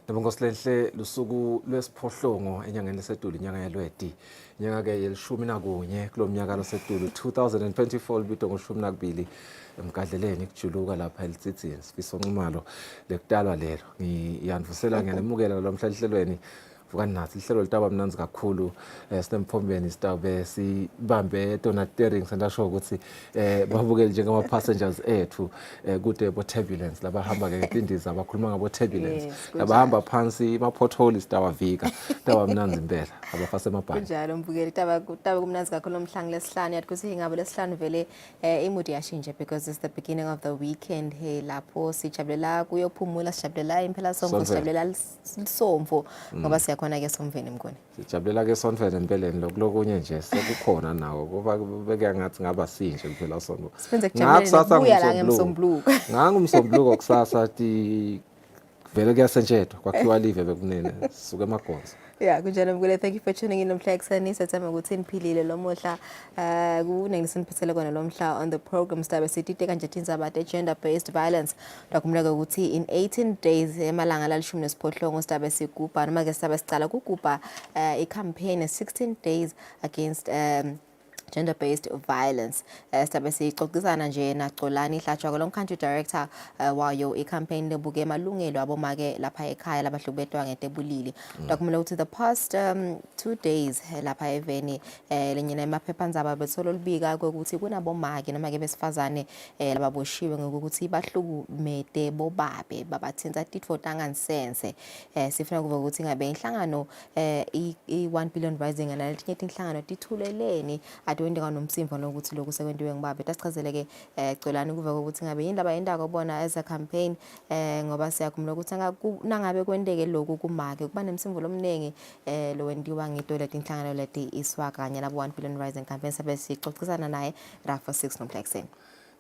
Nabongosilenhle lusuku lwesiphohlongo enyangeni lesedulu inyanga yaLweti. Inyanga ke yelishumi nakunye kulomnyaka losedulu 2024 libitwa ngoshumi nakubili emgadleleni kujuluka lapha eLitsitsini. Sifisa unxumalo lekudalwa lelo. Ngiyanivusela ngiyanemukela lo mhlahlihlelweni. Vukani nathi lihlelo litaba mnanzi kakhulu sinemphomeni sitabe sibambe donating sendasho ukuthi babukele njengama passengers ethu kude bo turbulence labahamba ke indiza abakhuluma ngabo turbulence labahamba phansi ama potholes sitawavika taba mnanzi impela abafase emabhani kunjalo mbukeli taba kumnanzi kakhulu omhlanga lesihlanu yathi kuthi ngabo lesihlanu vele imudi yashintsha because it's the beginning of the weekend he lapho sijabulela kuyophumula sijabulela impela sonke sijabulela isomvo ngoba siyakhona ke somveni mngoni sijabulela ke sonveni empeleni lokunye nje sekukhona nawo ngoba beke ngathi ngaba sinje kuphela sonto ngakusasa ngumsombuluko ngangumsombuluko kusasa ti vele kuyasentshetwa kwakhiwa live bekunene sisuke emagonzo. Yeah, kunjalo mbukeli, thank you for tuning in nomhla ekuseni sethemba ukuthi niphilile lo mohla kunengisiniphathele kona lo mhla on the program sidabe sitite kanje tindzaba gender based violence dokumleka ukuthi in 18 days emalanga lalishumi nesiphohlongo sidabe sigubha noma ke sidabe sicala kugubha i-campaign 16 days against gender based violence. Sidabe sixoxisana nje naXolani Hlatshwa lo country director wayo i-campaign lebuke emalungelo abomake lapha ekhaya labahlubetwa ngetebulili. Dokumela ukuthi the past 2 days lapha eveni lenyina emaphephandzaba betholo libika ukuthi kunabomake noma ke besifazane lababoshiwe ngokuthi bahlukumete bobabe babathinta titfo tangansense. Sifuna kuva ukuthi ngabe inhlangano i1 billion rising naletinye inhlangano tithuleleni wendeka nomsimvo nokuthi lokhu sekwenziwe ngibabe tasichazele ke Xolani kuva ukuthi ngabe indaba yendako bona as a campaign ngoba siyakhumula ukuthi nangabe kwendeke lokhu kumake kuba nemsimvo lomnengi lo wendiwa ngitoilet inhlangano leti iswaka kanye labo 1 billion rising campaign sabe sixoxisana naye Rafa 6 nomhla ekuseni.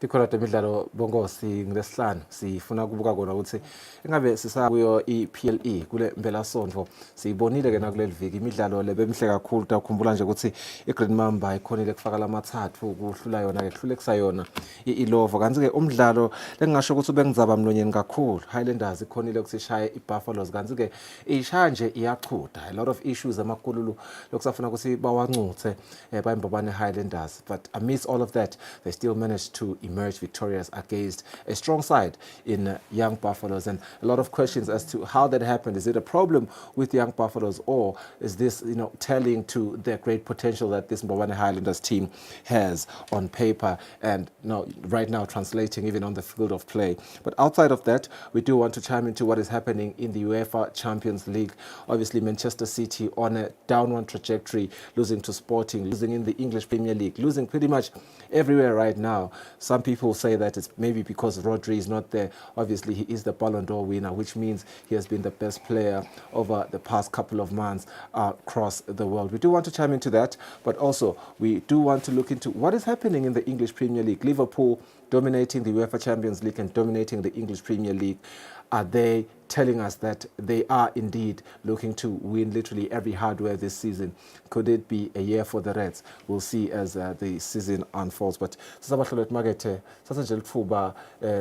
Tikhona temidlalo bongosi ngilesihlanu sifuna kubuka kona ukuthi ingabe sisakuyo iPLE kule mpela sonto siyibonile ke nakuleli viki imidlalo lebemhle kakhulu takukhumbula nje ukuthi iGreen Mamba ikhonile kufaka lamathathu kuhlula yona ke kuhlule kusayona iLovo kanti ke umdlalo lengisho ukuthi ubengizaba mlonyeni kakhulu Highlanders ikhonile ukuthi ishaye iBuffaloes kanti ke ishaya nje iyaqhuda a lot of issues amakululu lokusafuna ukuthi bawancuthe bayimbabane Highlanders but amidst all of that they still managed to emerged victorious against a strong side in Young Buffaloes, and a lot of questions as to how that happened. Is it a problem with Young Buffaloes, or is this, telling to the great potential that this Mbabane Highlanders team has on paper and right now translating even on the field of play? But outside of that, we do want to chime into what is happening in the UEFA Champions League. Obviously, Manchester City on a downward trajectory, losing to Sporting, losing in the English Premier League, losing pretty much everywhere right now. Some people say that it's maybe because Rodri is not there. Obviously, he is the Ballon d'Or winner, which means he has been the best player over the past couple of months across the world. We do want to chime into that, but also we do want to look into what is happening in the English Premier League. Liverpool dominating the UEFA Champions League and dominating the English Premier League. Are they telling us that they are indeed looking to win literally every hardware this season? Could it be a year for the Reds? We'll see as the season unfolds. But sisabahlolet makethe sasa nje lithuba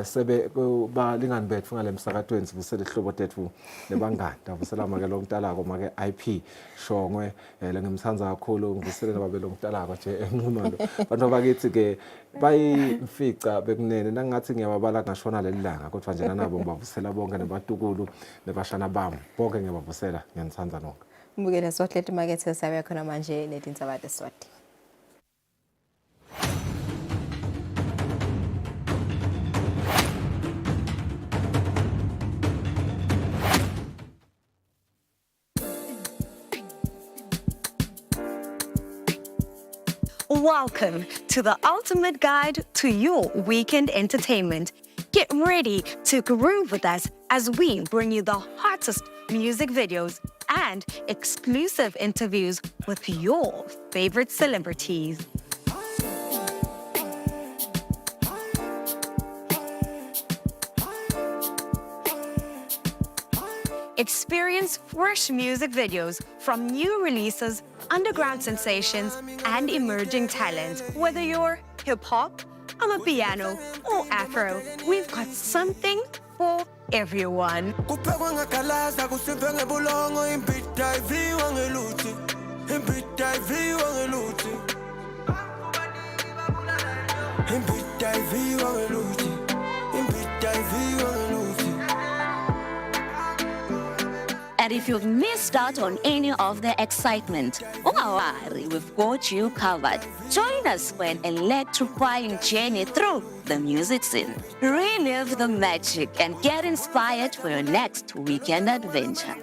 sebe balingani bethu ngale msakatweni sivusele ihlobo tethu nebangani davusela make lo ngitalako make IP Shongwe lengimthanza kakhulu ngivusele nababe lo ngitalako nje enqumalo bantu bakithi ke bayimfica bekunene nangathi ngiyababala ngashona lelilanga kodwa nje nabo ngibavusela bonke nebatukulu nebashana bami bonke ngiyabavusela ngiyanithanda nonke mbukela Eswatini market sabe khona manje netindzaba Eswatini. Welcome to the ultimate guide to your weekend entertainment. Get ready to groove with us as we bring you the hottest music videos and exclusive interviews with your favorite celebrities. Experience fresh music videos from new releases, underground sensations, and emerging talent. Whether you're hip-hop, amapiano, or afro, we've got something for everyone. And if you've missed out on any of the excitement, don't worry, we've got you covered. Join us for an electrifying journey through the music scene. Relive the magic and get inspired for your next weekend adventure.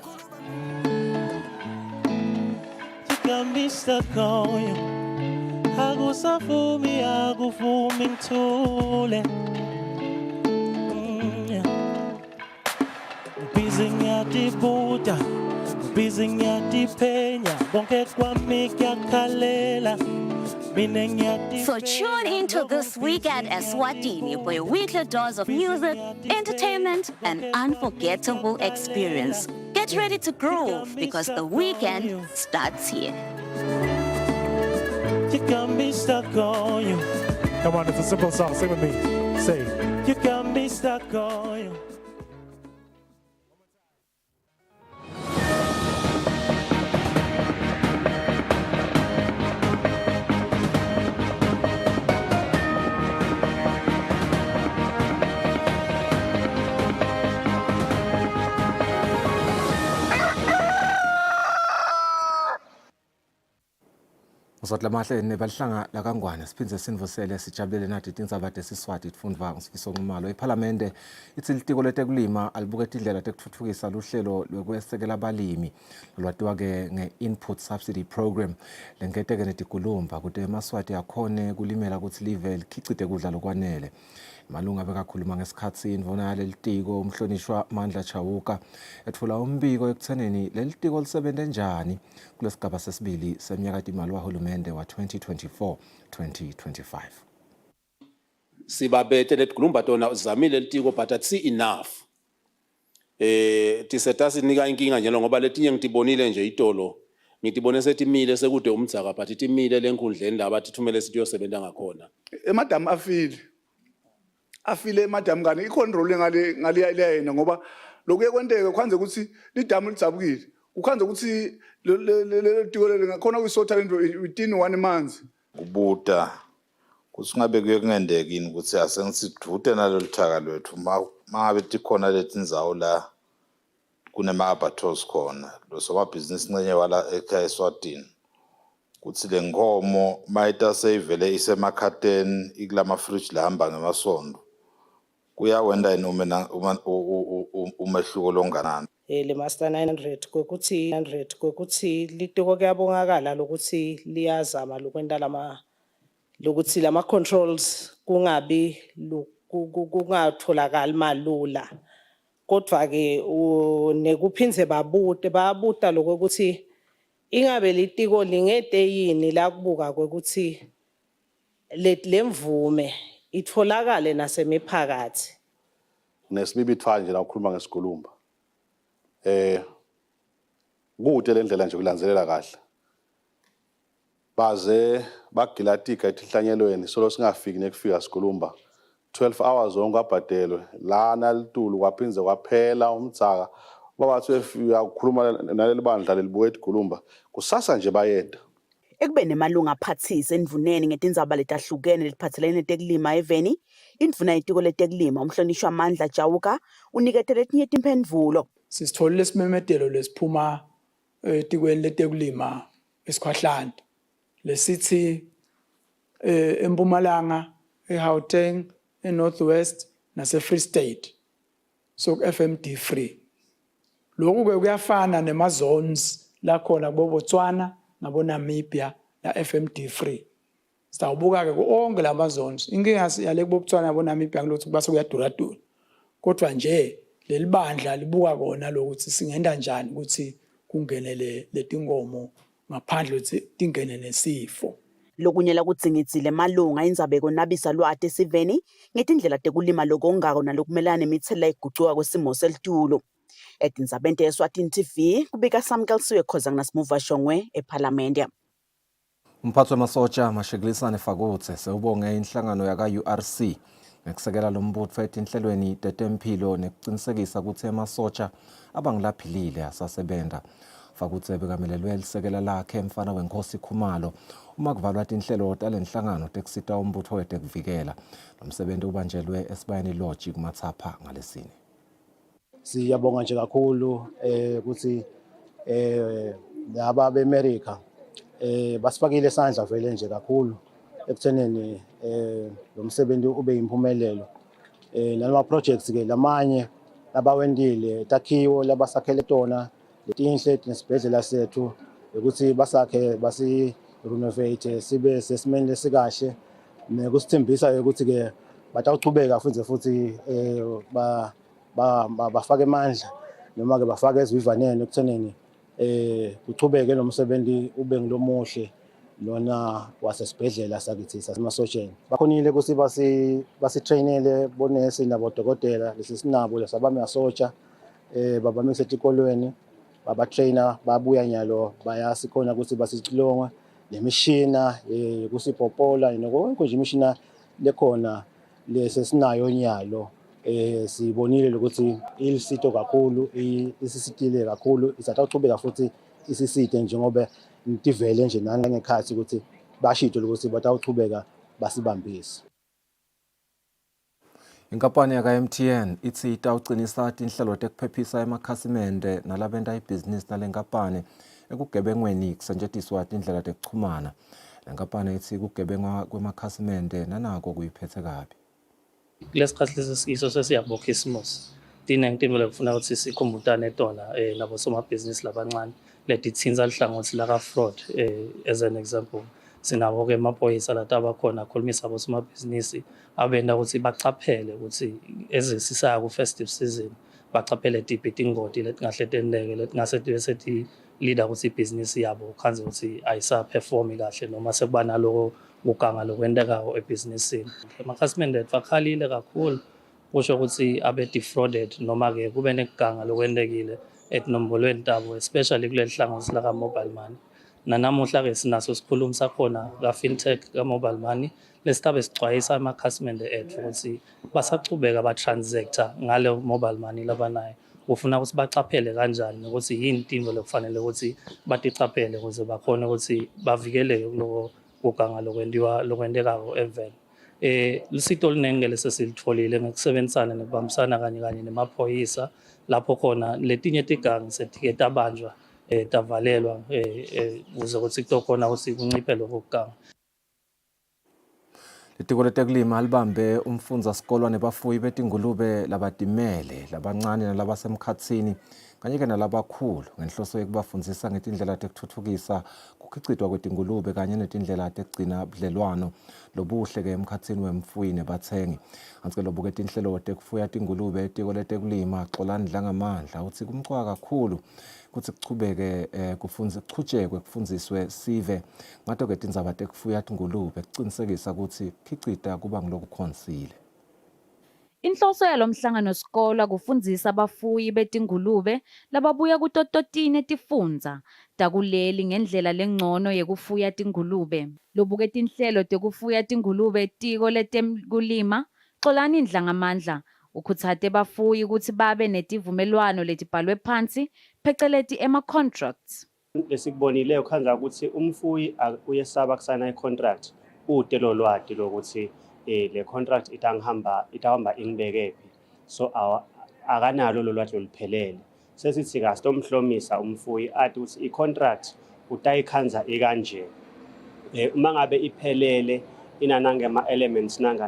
So tune into This Week at Eswatini for your weekly dose of music, entertainment, and unforgettable experience. Get ready to groove because the weekend starts here. You can be stuck on you. Come on, it's a simple song. Sing with me. Say, you can be stuck on you. Uzotlamahle nebalihlanga la kangwane siphindze sinvusele sijabulele nathi tindzaba tesiswati tifundva ngisifiso ngumalo eParliamente ithi litiko letekulima alibuketa indlela tekutfutfukisa luhlelo lwekwesekela abalimi lwatiwa ke nge-input subsidy program lenketeke netikulumba kuti emaswati akhone kulimela ukuthi live likhicite kudla lokwanele. Malunga bekakhuluma ngesikhatsi indvuna yalelitiko umhlonishwa Mandla Chauka etfula umbiko ekutheneni lelitiko lisebente njani kulesigaba sesibili seminyaka imali wahulumende wa 2024-2025. Sibabete letikulumba tona uzamile litiko but atsi enough. Tisetasi nika inkinga njalo ngoba letinye ngitibonile nje itolo. Ngitibone setimile sekude umdzaka but timile lenkundleni laba tithumele sitiyosebenta ngakhona. Madam afile madam ngane icontrol ngale yena ngoba lokuye kwenteke kwanze ukuthi lidamu lidzabukile ukhanze ukuthi le tiko ngakhona kwisotha within 1 month kubuta kuthi ngabe kuye kungendeki yini ukuthi asengisidute naloluthaka lwethu mangabe tikhona letindzawo la kunema-abattoirs khona losomabhizinisi ncenye wala ekhaya eSwatini kuthi le nkomo mayita seyivele isemakhateni ikulama-fridge lahamba ngemasondo kuyawenda yini umehluko longanani le master 900 kokuthi litiko kuyabongakala lokuthi liyazama lokwenta lokuthi lama controls kungabi kungatholakali malula kodwa ke nekuphindze babuta lokuthi ingabe litiko lingete yini la kubuka ukuthi lemvume itholakale nasemiphakathi. Nesibibi ithwala nje la ukhuluma ngesikulumba. Kude le ndlela nje kulandzelela kahle. Baze bagilatika etihlanyelweni solo singafiki nekufika isikulumba. 12 hours ongabhadelwe lana litulu kwaphinze kwaphela umdzaka babathi efika ukukhuluma naleli bandla lelibuye eTgulumba kusasa nje bayenda ekubene malunga aphathise endvuneni ngetindzaba letahlukene letiphathelene netekulima eveni indvuna yetiko letekulima umhlonishwa Mandla Chauka unikete letinye timphendvulo sisitholile isimemedelo lesiphuma etikweni letekulima esikhwahlande lesithi eMpumalanga eGauteng eNorthwest nase-Free State so FMD free lokhu ke kuyafana nema-zones lakhona kubotswana nabo-Namibia la FMD free sitawubuka-ke ku-onke lama-zones inkinga yale kubotswana nabo-Namibia kulokuthi base kuyaduradura kodwa nje leli bandla libuka kona lokuthi singenda njani ukuthi kungenele letinkomo ngaphandle ukuthi tingene nesifo lokunyela kudzingitsile malunga indzabeko nabisa lwati esiveni ngetindlela tekulima lokongako nalokumelana nemitsela igucuka kwesimo selitulo etindzabeni te-Eswatini TV kubika Samkelsiwe Khoza nginasimuva Shongwe eParliamente. Umphathi wamasotsha mashekilisane Fakotse sewubonge inhlangano yaka-URC Ngekusekela lo mbutho etinhlelweni tetempilo nekuqinisekisa ukuthi emasotsha abangilaphilile asasebenta. Fakutsebe kamelelwe lisekela lakhe emfana weNkosi Khumalo uma kuvalwa tinhlelo talenhlangano tekusita umbutho wetekuvikela. Lo msebenzi ubanjelwe esibayeni lodge kuMathapha ngalesine. Siyabonga nje kakhulu ukuthi laba beAmerica basifakile isandla vele nje kakhulu ekutheneni lo msebenzi ube impumelelo. Nalama projects ke lamanye labawendile takhiwo labasakhele tona letinhle nesibhedlela sethu ukuthi basakhe basi renovate sibe sesimeni lesikahle nekusithembisa ukuthi ke batawuchubeka futhi bafake amandla noma ke bafake ezivivaneni ekutheneni kuchubeke lo msebenzi ube ngilomuhle lona wasesibhedlela sakithi sasemasotsheni. Bakhonile ukuthi basitrainele bonesi nabodokotela lesi sinabo lesabame asotsha babamise etikolweni babatrainer babuya nyalo bayasikhona ukuthi basicilonga nemishina kusipopola konke nje imishina lekhona lesesinayo nyalo sibonile ukuthi ilisito kakhulu isisitile kakhulu isatawuchubeka futhi isisite njengoba ntivele nje nangekhathi ukuthi bashito ukuthi batawuchubeka basibambise. Inkampani yaka-MTN ithi itawucinisa tinhlelo tekuphephisa emakhasimende nalabenta ibhizinisi nalenkampani ekugebengweni kusetshenziswa tindlela tekuchumana. Lenkampani ithi ukugebengwa kwemakhasimende nanako kuyiphethe kabi. Kulesikhathi lesiyiso sesiyabokha isimosi. Tinenkinto lekufuna ukuthi sikhumbutane tona nabosomabhizinisi labancane letithinza lihlangothi laka fraud as an example. Sinabo ke amaphoyisa latabakhona akhulumisa abosomabhizinisi abenda ukuthi bacaphele ukuthi ezisisaya ku festive season bacaphele tiphi tingoti letingahle tendeke letingase sethi leader ukuthi ibhizinisi yabo khanze ukuthi ayisa perform kahle noma sekuba naloko kuganga lokwendekayo ebhizinisini. Amakhasimende fakhalile kakhulu kusho ukuthi abe defrauded noma ke kube nekuganga lokwendekile etinombolweni tabo especially kuleli hlangothi la mobile money. Nanamuhla ke sinaso sikhulumi sakhona ka fintech ka mobile money lesitabe sicwayisa amakhasimende ethu ukuthi basachubeka ba transactor ngale mobile money labanayo. Ufuna ukuthi bacaphele kanjani nokuthi yini intingo lekufanele ukuthi baticaphele ukuze bakhone ukuthi bavikeleke kuloko kuganga lokwendekayo event. Lusito olunengele sesilitholile ngokusebenzisana nekubambisana kanye nemaphoyisa lapho khona letinye tigangi setiketa abanjwa tavalelwa ukuze ukuthi kutokhona ukuthi kunciphe lokho kuganga. Litiko letekulima libambe umfundza sikolwa nebafuyi betingulube labatimele labancane nalabasemkhatsini kanye ke nalabakhulu ngenhloso yokubafundzisa ngetindlela tekuthuthukisa kukhicitwa kwetingulube kanye netindlela tekugcina budlelwano lobuhle ke emkhatsini wemfuyi nebathengi. Antsike lobuke tinhlelo tekufuya tingulube etiko letekulima Xolani Dlangamandla uthi kumcwa kakhulu kuthi kuchubeke kuchujekwe kufundziswe sive ngato ke tindzaba tekufuya tingulube kuqinisekisa ukuthi khicita kuba ngilokukhonsile. Inhloso yalomhlangano sikolo kufundzisa abafuyi betingulube lababuya kutototine tifundza takuleli ngendlela lengcono yekufuya tingulube. Lobuke tinhlelo tekufuya tingulube tiko letekulima Xolani Dlangamandla ukhutsate bafuyi ukuthi babe netivumelwano letibhalwe phansi pheceleti ema-contracts. Lesikubonile ukhanza ukuthi umfuyi uyesaba kusayina i-contract utelo lwati lokuthi le contract itahamba ingibekephi so akanalo lo lwati oluphelele. Sesithi kasitomhlomisa umfuyi athi ukuthi i-contract utayikhanza ikanje. Uma ngabe iphelele inananga ama-elements nanga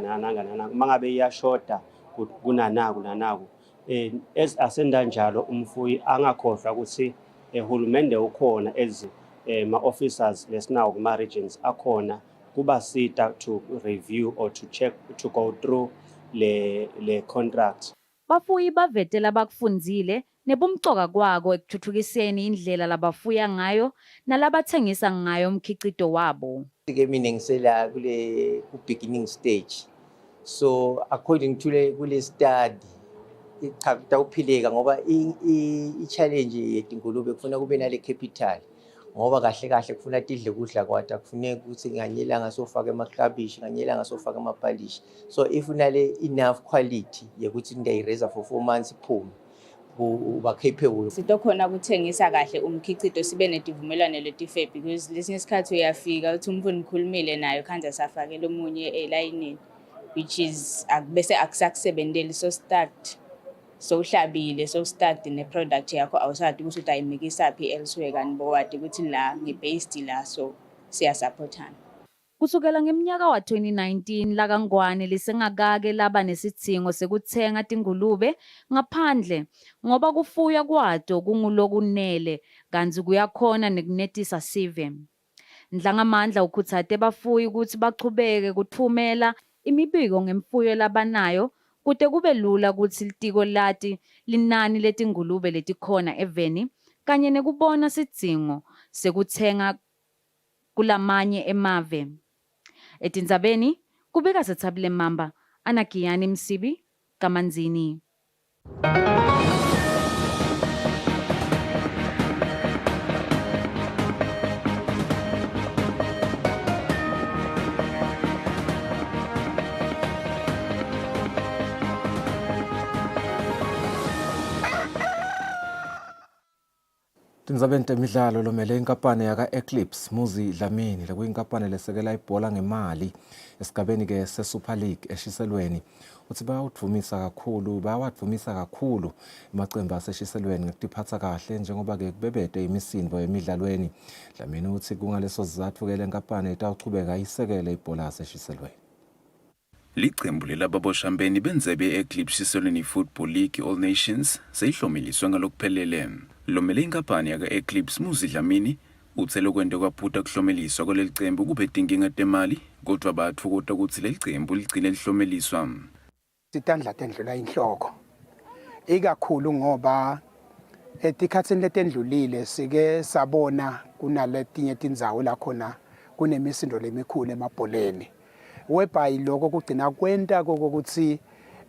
uma ngabe iyashoda kunanaku asenda njalo umfuyi angakhohlwa ukuthi uhulumende ukhona ma-officers lesinawo kuma-regions akhona kubasita to review or to check to go through le contract. Bafuyi bavetela bakufundzile nebumcoka kwako ekuthuthukiseni indlela labafuya ngayo nalabathengisa ngayo umkhicito wabo. Ke mina ngisela ku beginning stage. So according to kule study itawuphileka ngoba i challenge yetingulube kufuna kube nale capital ngoba kahle kahle kufuna tidle kudla kwata kufuneka ukuthi nganyelanga sofaka emaklabishi nganyelanga sofaka amapalishi so if unale enough quality yokuthi ndiyayireza for 4 months iphume uba capable sitokhona ukuthengisa kahle umkhicito sibe nedivumelwano letifair because lesinye isikhathi uyafika uthi umuntu nikhulumile nayo khanze asafakele omunye elayinini which is bese akusakusebenteli so start sowuhlabile sowustart ne-product yakho awusadi ukuthi utayimikisa phi elsewhere kanti bowadi ukuthi la ngi-based la so siyasupportana. Kusukela ngeminyaka wa 2019 lakangwane lisengakake laba nesidingo sekuthenga tingulube ngaphandle ngoba kufuya kwato kungulokunele kanti kuyakhona nekunetisa sive. Ndlangamandla ukhuthate bafuyi ukuthi bachubeke kuthumela imibiko ngemfuyo labanayo kude kube lula ukuthi litiko lati linani letingulube letikhona eveni kanye nekubona sidingo sekuthenga kulamanye emave. Etindzabeni kubika Sethabile Mamba, Anakiyani Msibi, Kamanzini. Tindzabeni temidlalo lomele inkampani yaka Eclipse Muzi Dlamini lekuyinkampani lesekela ibhola ngemali esigabeni ke se-Super League eshiselweni uthi bayawadvumisa kakhulu amacembu aseshiselweni ngekutiphatsa kahle njengoba ke kubebede imisindo emidlalweni. Dlamini uthi kungaleso sizathu ke lenkampani itawuchubeka isekele ibhola aseshiselweni. Licembu lelababoshambeni benzebe Eclipse Shiselweni Football League All Nations seyihlomeliswe ngalokuphelele. Lomele inkampani yaka Eclipse Muzi Dlamini uthele kwente kwaphuta kuhlomeliswa kwalelicembu kube tinkinga temali kodwa bathukuta ukuthi lelicembu ligcine lihlomeliswa. Sitandla tendlula inhloko ikakhulu ngoba etikhatsini letendlulile sike sabona kunaletinye tindzawo la khona kunemisindo lemikhulu emabholeni whereby lokho kugcina kwenta kokuthi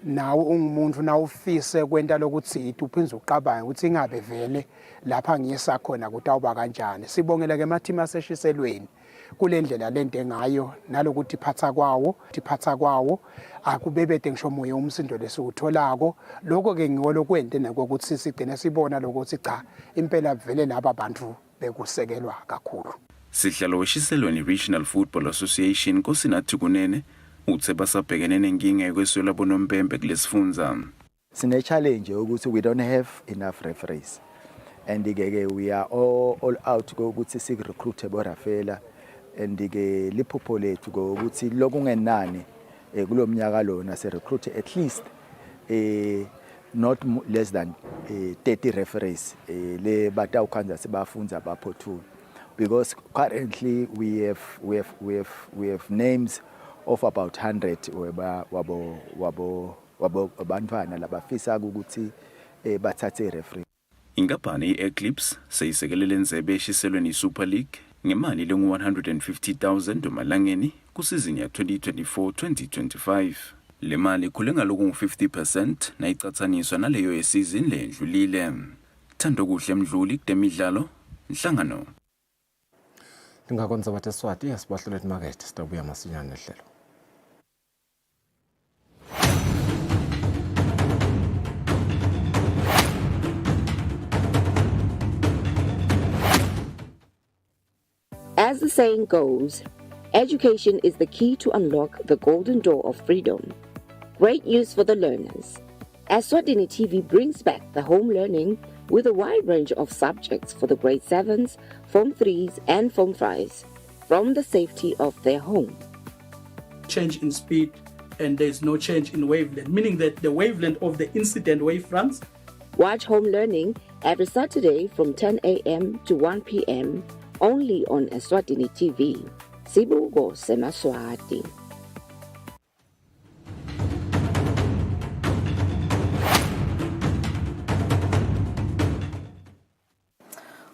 nawe ungumuntu nawufise kwenta lokuthi uphinze uqabanga ukuthi ingabe vele lapha ngiyisa khona kutawuba kanjani. Sibongela ke emathimi aseshiselweni kulendlela lento ngayo nalokuthi iphatha kwawo akubebede ngisho moya umsindo lesutholako lokho ke ngiwo lokwente nokuthi sigcine sibona lokuthi cha impela vele laba bantu bekusekelwa kakhulu. Sihlalo weshiselweni Regional Football Association Nkosinathi Kunene uthe basabhekene nenkinga yokweswela bonompempe kulesifundza. Sine challenge ukuthi we don't have enough referees and we are all out ukuthi sik recruit borafela and liphupho lethu ukuthi lokungenani kulomnyaka lona se recruit at least not less than 30 referees le batawukhanza sibafunza bapho because currently we have names of about 100 wabo abantwana labafisa ukuthi bathathe referee. Inkampani iEclipse seyisekelele nzebe eshiselweni Super League ngemali lengu 150,000 emalangeni kusizini ya 2024-2025. Le mali khulenga loku 50% nayicatsaniswa naleyo yesizini lendlulile. Thando kuhle Mdluli kutemidlalo Nhlangano. Lingakonza bathe Swati yasibahlolela market sitabuya masinyane nehlelo. As the saying goes, education is the key to unlock the golden door of freedom. Great news for the learners. Eswatini TV brings back the home learning with a wide range of subjects for the grade 7s, Form 3s and Form 5s from the safety of their home. Change in speed and there's no change in wavelength, meaning that the wavelength of the incident wavefronts. Watch home learning every Saturday from 10 a.m. to 1 p.m. only on Eswatini TV. Sibuko Semaswati.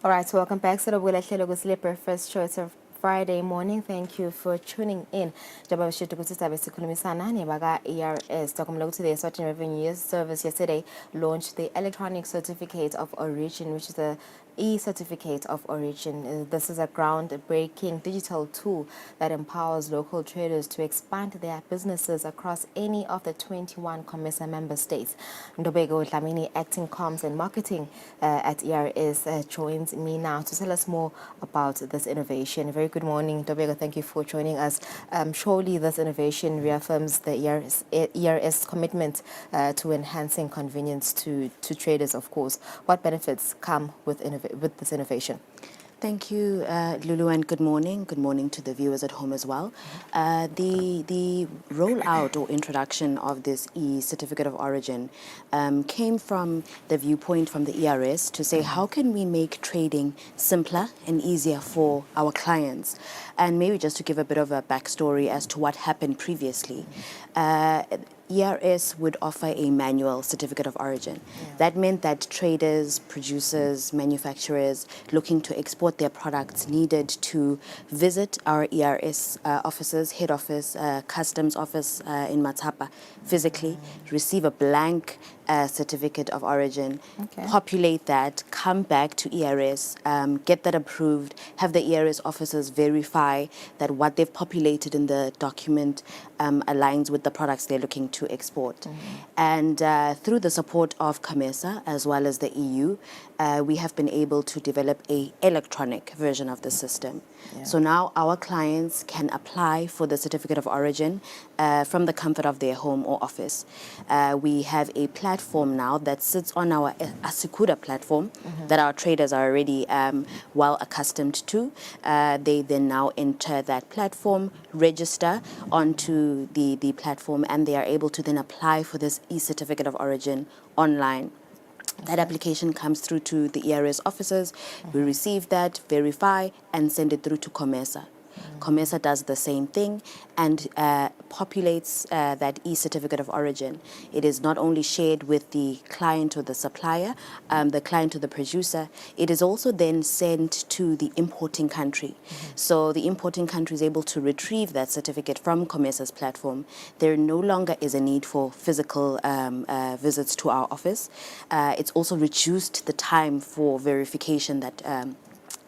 All right, welcome back. So we'll Kusile breakfast show. It's a Friday morning. Thank you for tuning in. Njengoba sisho ukuthi sizabe sikhulumisana nebaka ERS. Dokumela ukuthi the Eswatini Revenue Service yesterday launched the electronic certificate of origin, which is the e-certificate of origin. This is a groundbreaking digital tool that empowers local traders to expand their businesses across any of the 21 COMESA member states. Ndobeko Dlamini, acting comms and marketing at ERS, joins me now to tell us more about this innovation. Very good morning, Ndobeko. Thank you for joining us. Surely this innovation reaffirms the ERS commitment to enhancing convenience to traders, of course. What benefits come with this innovation? Thank you, Lulu, and good morning. Good morning to the viewers at home as well. The rollout or introduction of this e-certificate of origin came from the viewpoint from the ERS to say how can we make trading simpler and easier for our clients. And maybe just to give a bit of a backstory as to what happened previously. ERS would offer a manual certificate of origin. That meant that traders, producers, manufacturers looking to export their products needed to visit our ERS offices, head office, customs office in Matapa physically, receive a blank certificate of origin, populate that, come back to ERS, get that approved, have the ERS officers verify that what they've populated in the document aligns with the products they're looking to export. And through the support of COMESA as well as the EU, we have been able to develop an electronic version of the system. So now our clients can apply for the certificate of origin from the comfort of their home or office. We have a platform now that sits on our Asikuda platform that our traders are already well accustomed to. They then now enter that platform, register onto the platform, and they are able to then apply for this e-certificate of origin online. That application comes through to the ERS officers. We receive that, verify, and send it through to COMESA. COMESA does the same thing and populates that e-certificate of origin. It is not only shared with the client or the supplier, the client or the producer, it is also then sent to the importing country. So the importing country is able to retrieve that certificate from COMESA's platform. There no longer is a need for physical visits to our office. It's also reduced the time for verification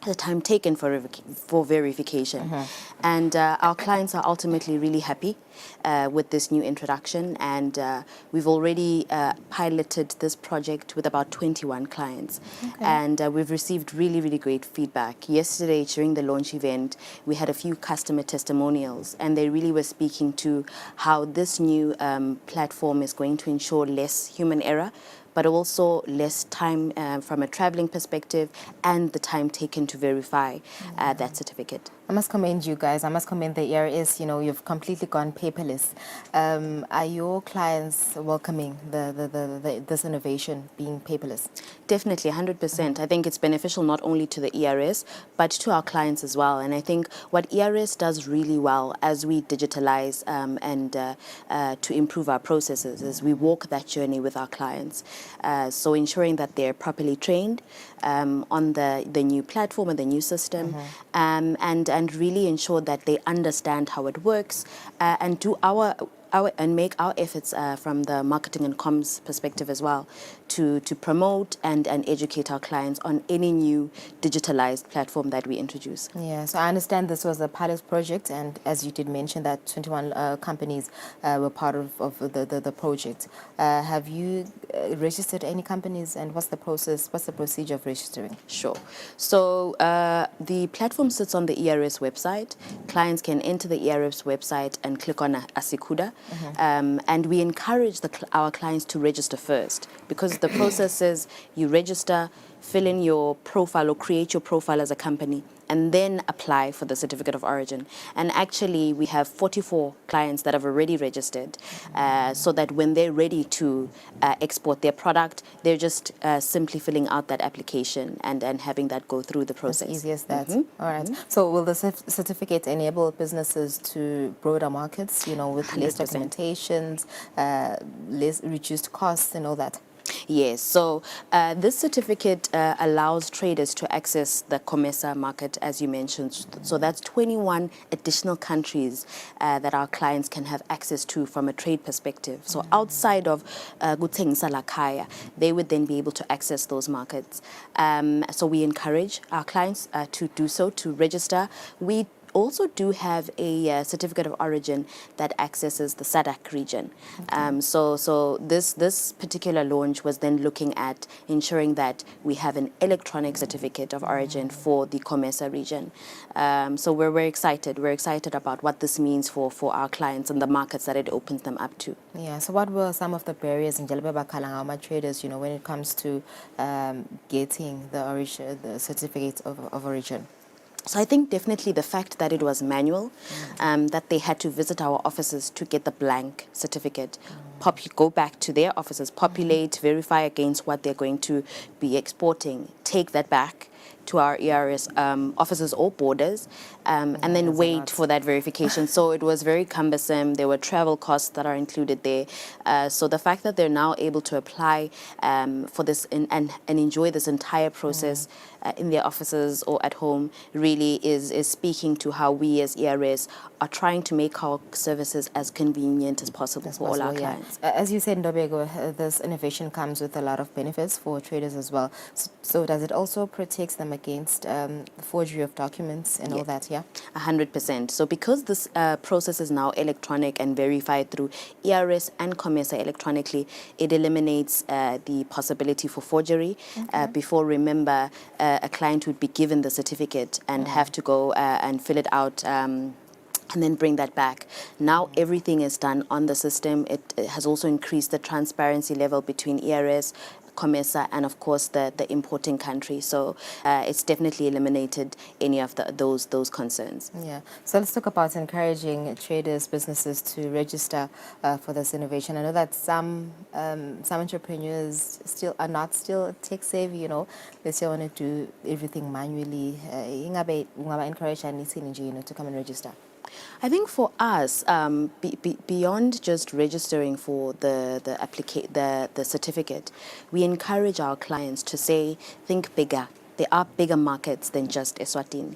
the time taken for verification. And our clients are ultimately really happy with this new introduction, and we've already piloted this project with about 21 clients. And we've received really, really great feedback. Yesterday, during the launch event, we had a few customer testimonials, and they really were speaking to how this new platform is going to ensure less human error, but also less time from a traveling perspective and the time taken to verify that certificate. I must commend you guys. I must commend the ERS. You know, you've completely gone paperless. Are your clients welcoming this innovation being paperless? Definitely, 100%. I think it's beneficial not only to the ERS, but to our clients as well. And I think what ERS does really well as we digitalize and to improve our processes is we walk that journey with our clients. So ensuring that they're properly trained on the new platform and the new system, and really ensure that they understand how it works and do and make our efforts from the marketing and comms perspective as well to promote and educate our clients on any new digitalized platform that we introduce. Yeah, so I understand this was a pilot project, and as you did mention that 21 companies were part of the project. Have you registered any companies, and what's the procedure of registering? Sure. So the platform sits on the ERS website. Clients can enter the ERS website and click on Asikuda. And we encourage our clients to register first, because the process is you register, fill in your profile or create your profile as a company, and then apply for the certificate of origin. And actually, we have 44 clients that have already registered, so that when they're ready to export their product, they're just simply filling out that application and having that go through the process. As easy as that. All right. So will the certificate enable businesses to broader markets, you know, with less documentations, less reduced costs and all that? Yes, so this certificate allows traders to access the COMESA market, as you mentioned. So that's 21 additional countries that our clients can have access to from a trade perspective. So outside of kuthengisa lakhaya, they would then be able to access those markets. So we encourage our clients to do so, to register. We also do have a certificate of origin that accesses the SADC region. So this particular launch was then looking at ensuring that we have an electronic certificate of origin for the COMESA region. So we're very excited. We're excited about what this means for our clients and the markets that it opens them up to. Yeah, so what were some of the barriers in Jalababa traders, when it comes to getting the certificate of origin? So I think definitely the fact that it was manual, that they had to visit our offices to get the blank certificate, go back to their offices, populate, verify against what they're going to be exporting, take that back to our ERS offices or borders, and then wait for that verification. So it was very cumbersome. There were travel costs that are included there. So the fact that they're now able to apply for this and enjoy this entire process in their offices or at home really is speaking to how we as ERS are trying to make our services as convenient as possible for all our clients. As you said, Ndobeko, this innovation comes with a lot of benefits for traders as well. So does it also protect them against the forgery of documents and all that, yeah? 100%. So because this process is now electronic and verified through ERS and COMESA electronically, it eliminates the possibility for forgery. Before, remember, a client would be given the certificate and have to go and fill it out and then bring that back. Now everything is done on the system. It has also increased the transparency level between ERS, COMESA, and of course the importing country. So it's definitely eliminated any of those concerns. Yeah. So let's talk about encouraging traders, businesses to register for this innovation. I know that some entrepreneurs are not tech savvy. They still want to do everything manually. Encourage anything to come and register. I think for us, beyond just registering for the certificate, we encourage our clients to think bigger. There are bigger markets than just Eswatini.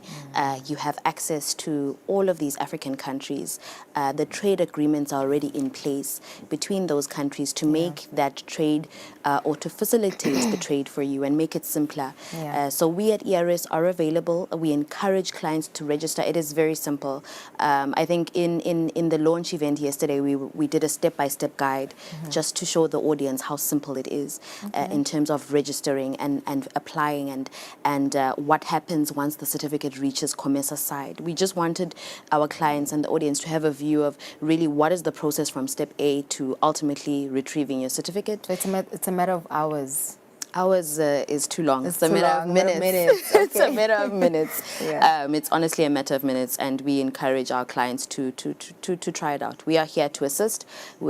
You have access to all of these African countries. The trade agreements are already in place between those countries to make that trade or to facilitate the trade for you and make it simpler. So we at ERS are available. We encourage clients to register. It is very simple. I think in the launch event yesterday, we did a step-by-step guide just to show the audience how simple it is in terms of registering and applying and what happens once the certificate reaches COMESA's side. We just wanted our clients and the audience to have a view of really what is the process from step A to ultimately retrieving your certificate. So it's a matter of hours. Hours is too long. It's a matter of minutes. Okay. It's a matter of minutes. It's honestly a matter of minutes, and we encourage our clients to try it out. We are here to assist.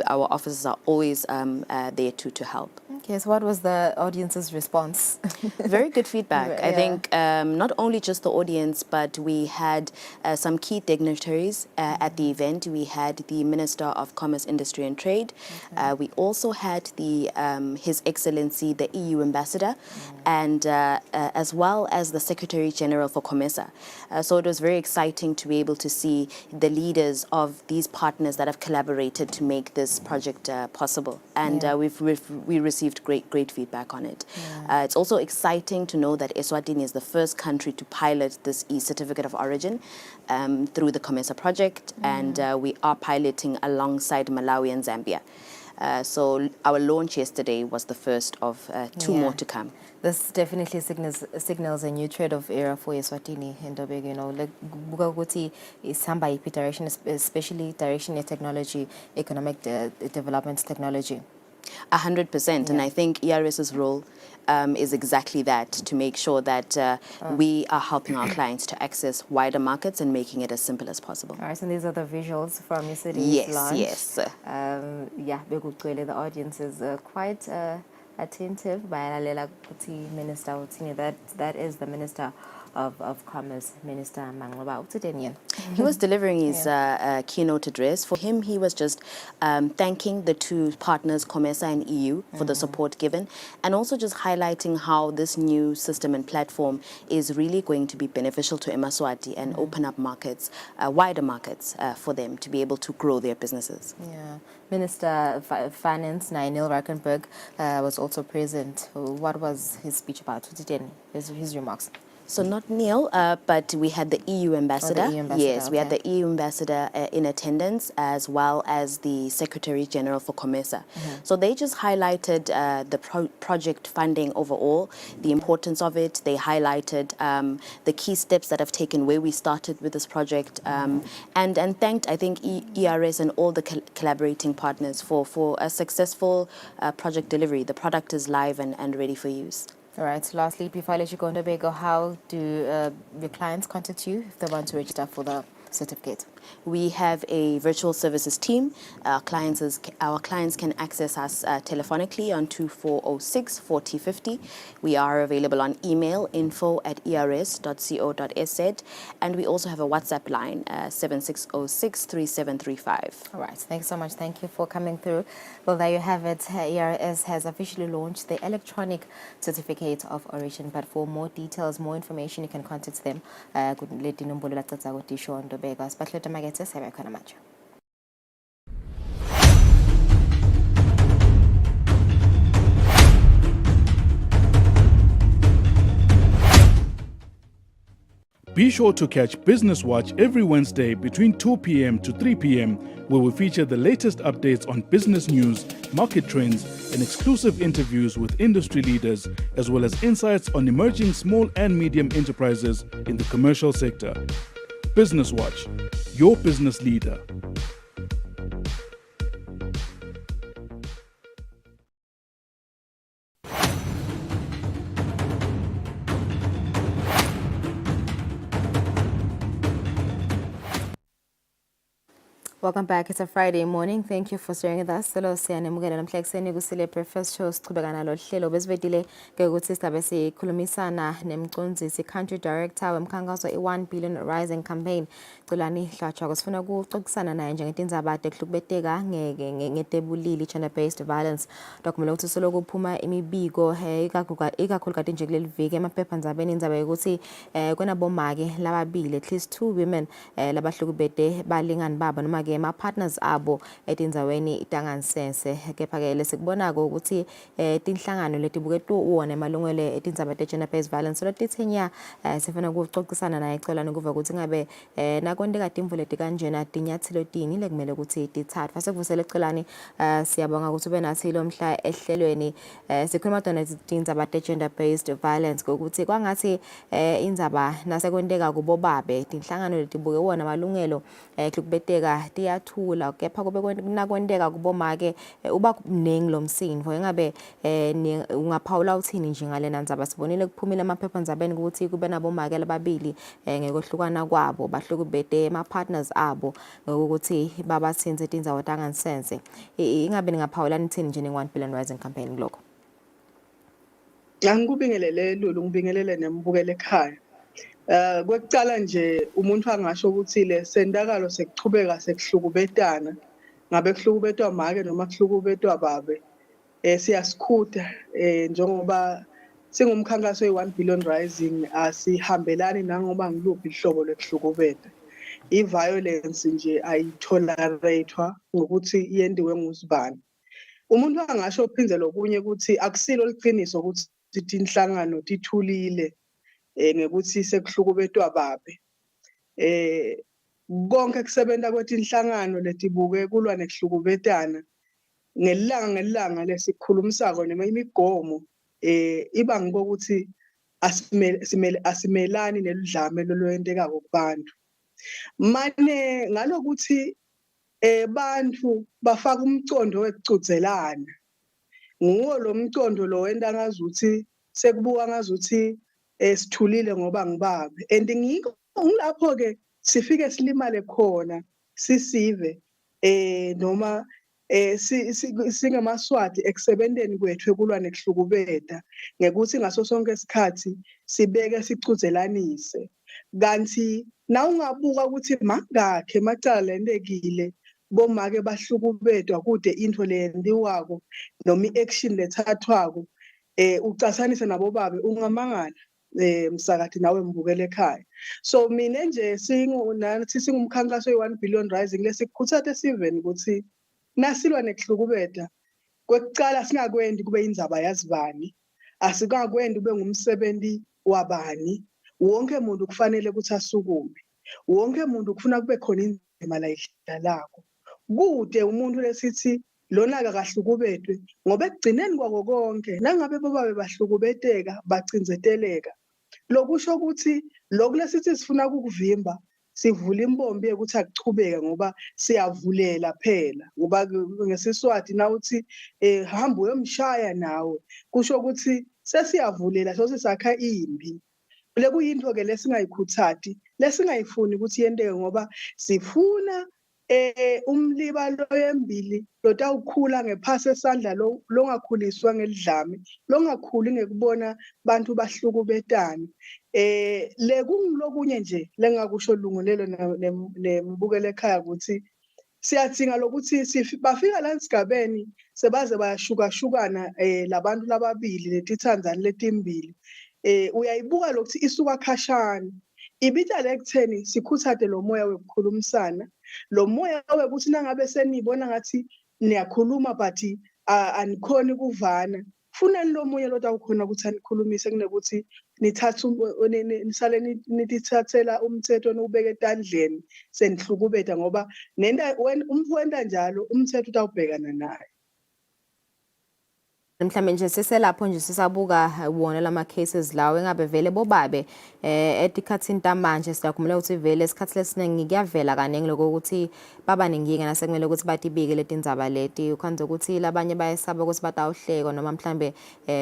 Our offices are always there to help. Okay, so what was the audience's response? Very good feedback. I think not only just the audience, but we had some key dignitaries at the event. We had the Minister of Commerce, Industry and Trade. We also had His Excellency, the EU Ambassador, and as well as the Secretary General for COMESA. So it was very exciting to be able to see the leaders of these partners that have collaborated to make this project possible. And we received great feedback on it. It's also exciting to know that Eswatini is the first country to pilot this e-certificate of origin through the COMESA project, and we are piloting alongside Malawi and Zambia. So our launch yesterday was the first of two more to come. This definitely signals a new trade of era for Eswatini and Ndobeko. Like Bugaguti is somebody direction, especially direction in technology, economic development technology. 100%, and I think ERS's role is exactly that, to make sure that we are helping our clients to access wider markets and making it as simple as possible. All right, and these are the visuals from yesterday's launch. Yes. The audience is quite attentive. Minister Utini, that is the Minister of Commerce, Minister Mangoba Utsidenian. He was delivering his keynote address. For him, he was just thanking the two partners, COMESA and EU, for the support given, and also just highlighting how this new system and platform is really going to be beneficial to Eswatini and open up markets, wider markets for them to be able to grow their businesses. Yeah. Minister of Finance, Neil Rakenberg, was also present. What was his speech about? His remarks? So not Neil, but we had the EU ambassador. Oh, the EU ambassador, yes, we had the EU ambassador in attendance, as well as the Secretary General for COMESA. So they just highlighted the project funding overall, the importance of it. They highlighted the key steps that have taken where we started with this project, and thanked, I think, ERS and all the collaborating partners for a successful project delivery. The product is live and ready for use. All right. Lastly, before I let you go, Ndobeko, how do your clients contact you if they want to register for the certificate? We have a virtual services team. Our clients can access us telephonically on 2406 4050. We are available on email, info@ers.co.za, and we also have a WhatsApp line, 7606 3735. All right. Thanks so much. Thank you for coming through. Well, there you have it. ERS has officially launched the electronic certificate of origin. But for more details, more information, you can contact them. Be sure to catch Business Watch every Wednesday between 2 p.m. to 3 p.m, where we feature the latest updates on business news, market trends, and exclusive interviews with industry leaders, as well as insights on emerging small and medium enterprises in the commercial sector. Business Watch, your business leader. Welcome back. It's a Friday morning. Thank you for sharing with us. Solo siyanemukela namhla ekseni kusile breakfast show siqhubeka nalo hlelo besivedile ke ukuthi sizabe sikhulumisana nemcondzisi country director wemkhankaso i1 billion rising campaign Xolani Hlatshwa. Sifuna ukuxoxisana naye njengetindzaba tehlukubeteka ngetebulili gender based violence. Dokumela ukuthi solo kuphuma imibiko ikakhulukazi nje kuleli viki emaphephandzabeni indzaba yokuthi kwenabomake lababili at least 2 women labahlukubete balingani babo noma ke ma partners abo etindzaweni itangansense kepha ke lesikubonako ukuthi tinhlangano letibuketwa wona emalungelo etindzaba te gender based violence lotithenya sifuna ukuxoxisana naye Xolani kuva ukuthi ngabe nakwendeka timvu leti kanjena tinyathelo tini lekumele ukuthi tithathwe sekuvusele Xolani. Siyabonga ukuthi ube nathi lo mhla ehlelweni sikhuluma tona tindzaba te gender based violence ukuthi kwangathi indzaba nasekwendeka kubo babe tinhlangano letibuke wona amalungelo ekubeteka tiyathula kepha kube kunakwendeka kubomake uba mningi lomsindvo engabe ungaphawula uthini nje ngalena ndzaba. Sibonile kuphumile emaphephandzabeni ukuthi kube nabomake lababili ngekohlukana kwabo bahlukubete ama partners abo ngokuthi babathinze tindzawo tangansense. Ingabe ningaphawula nithini nje ne1 billion rising campaign lokho? Angikubingelele Lulu, ngibingelele nembukele ekhaya. Kwekucala nje umuntu angasho ukuthi le sendakalo sekuchubeka sekuhlukubetana ngabe kuhlukubetwa make noma kuhlukubetwa babe siyasikhuda njengoba singumkhankaso we1 billion rising asihambelani nangoba ngiluphi ihlobo lekuhlukubeta. I-violence nje ayitoleratewa ngokuthi yendiwe ngusibani. Umuntu angasho phindze lokunye ukuthi akusilo liqiniso ukuthi tinhlangano tithulile ngekuthi sekuhlukubetwa babe. Konke kusebenta kwetinhlangano letibuke kulwa nekuhlukubetana ngelanga lesikhulumisako noma imigomo iba ngokuthi asimelani neludlame lolwenteka kubantu. Mane ngalokuthi bantu bafaka umcondo wekucudzelana nguwo lo mcondo lo wenda ngazuthi sekubuka ngazuthi sithulile ngoba ngibabe and ngilapho ke sifike silimale khona sisive noma singamaswati ekusebenteni kwethu ekulwa nekuhlukubeta ngekuthi ngaso sonke isikhathi sibeke sicuzelanise kanti nawungabuka ukuthi mangakhe macala lentekile bomake bahlukubetwa kude into leyendiwako noma iaction lethathwako ucasanise nabo babe ungamangala msakathi nawe mbukele ekhaya so mina nje nathi singumkhankaso we1 billion rising lesikukhuthathe Steven ukuthi nasilwa nekuhlukubeta kwekucala singakwendi kube indzaba yazibani asikakwendi kube ngumsebenzi wabani wonke umuntu kufanele ukuthi asukume wonke umuntu kufuna kube khona indima la idlalako kude umuntu lesithi lona akahlukubetwe ngoba ekugcineni kwako konke nangabe bobabe bahlukubeteka bacinzeteleka lokusho ukuthi lokulesithi sifuna ukuvimba sivula impombi ukuthi akuchubeka ngoba siyavulela phela ngoba ngesiswati nawuthi hamba uyomshaya nawe kusho ukuthi sesiyavulela sosisakha imbi lekuyinto ke lesingayikhuthati lesingayifuni ukuthi yenteke ngoba sifuna umlibalo yembili lotawukhula ngephasi esandla longakhuliswa ngelidlame longakhuli ngekubona bantu bahlukubetana lekungilokunye nje lengakusho lungunelo nembukele ekhaya ukuthi siyadzinga lokuthi bafika la esigabeni sebaze bayashukashukana labantu lababili letithandzani letimbili uyayibuka lokuthi isuka khashana ibita lekutheni sikhuthade lo moya wekukhulumisana lo moya wekuthi nangabe senibona ngathi niyakhuluma but anikhoni kuvana funani lo moya lotawukhona ukuthi anikhulumise kunekuthi nithatha nisale nitithathela umthetho nubeke etandleni senihlukubeta ngoba nenda umfowenda njalo umthetho utawubhekana naye mhlawumbe nje siselapho nje sisabuka wona lama cases lawo engabe vele bobabe etikhathini tamanje siyakhumula ukuthi vele esikhathi lesiningi kuyavela kaningi lokho ukuthi baba nenkinga nasekumele ukuthi batibike letindzaba leti ukhanze ukuthi labanye bayesaba ukuthi batawuhleka noma mhlawumbe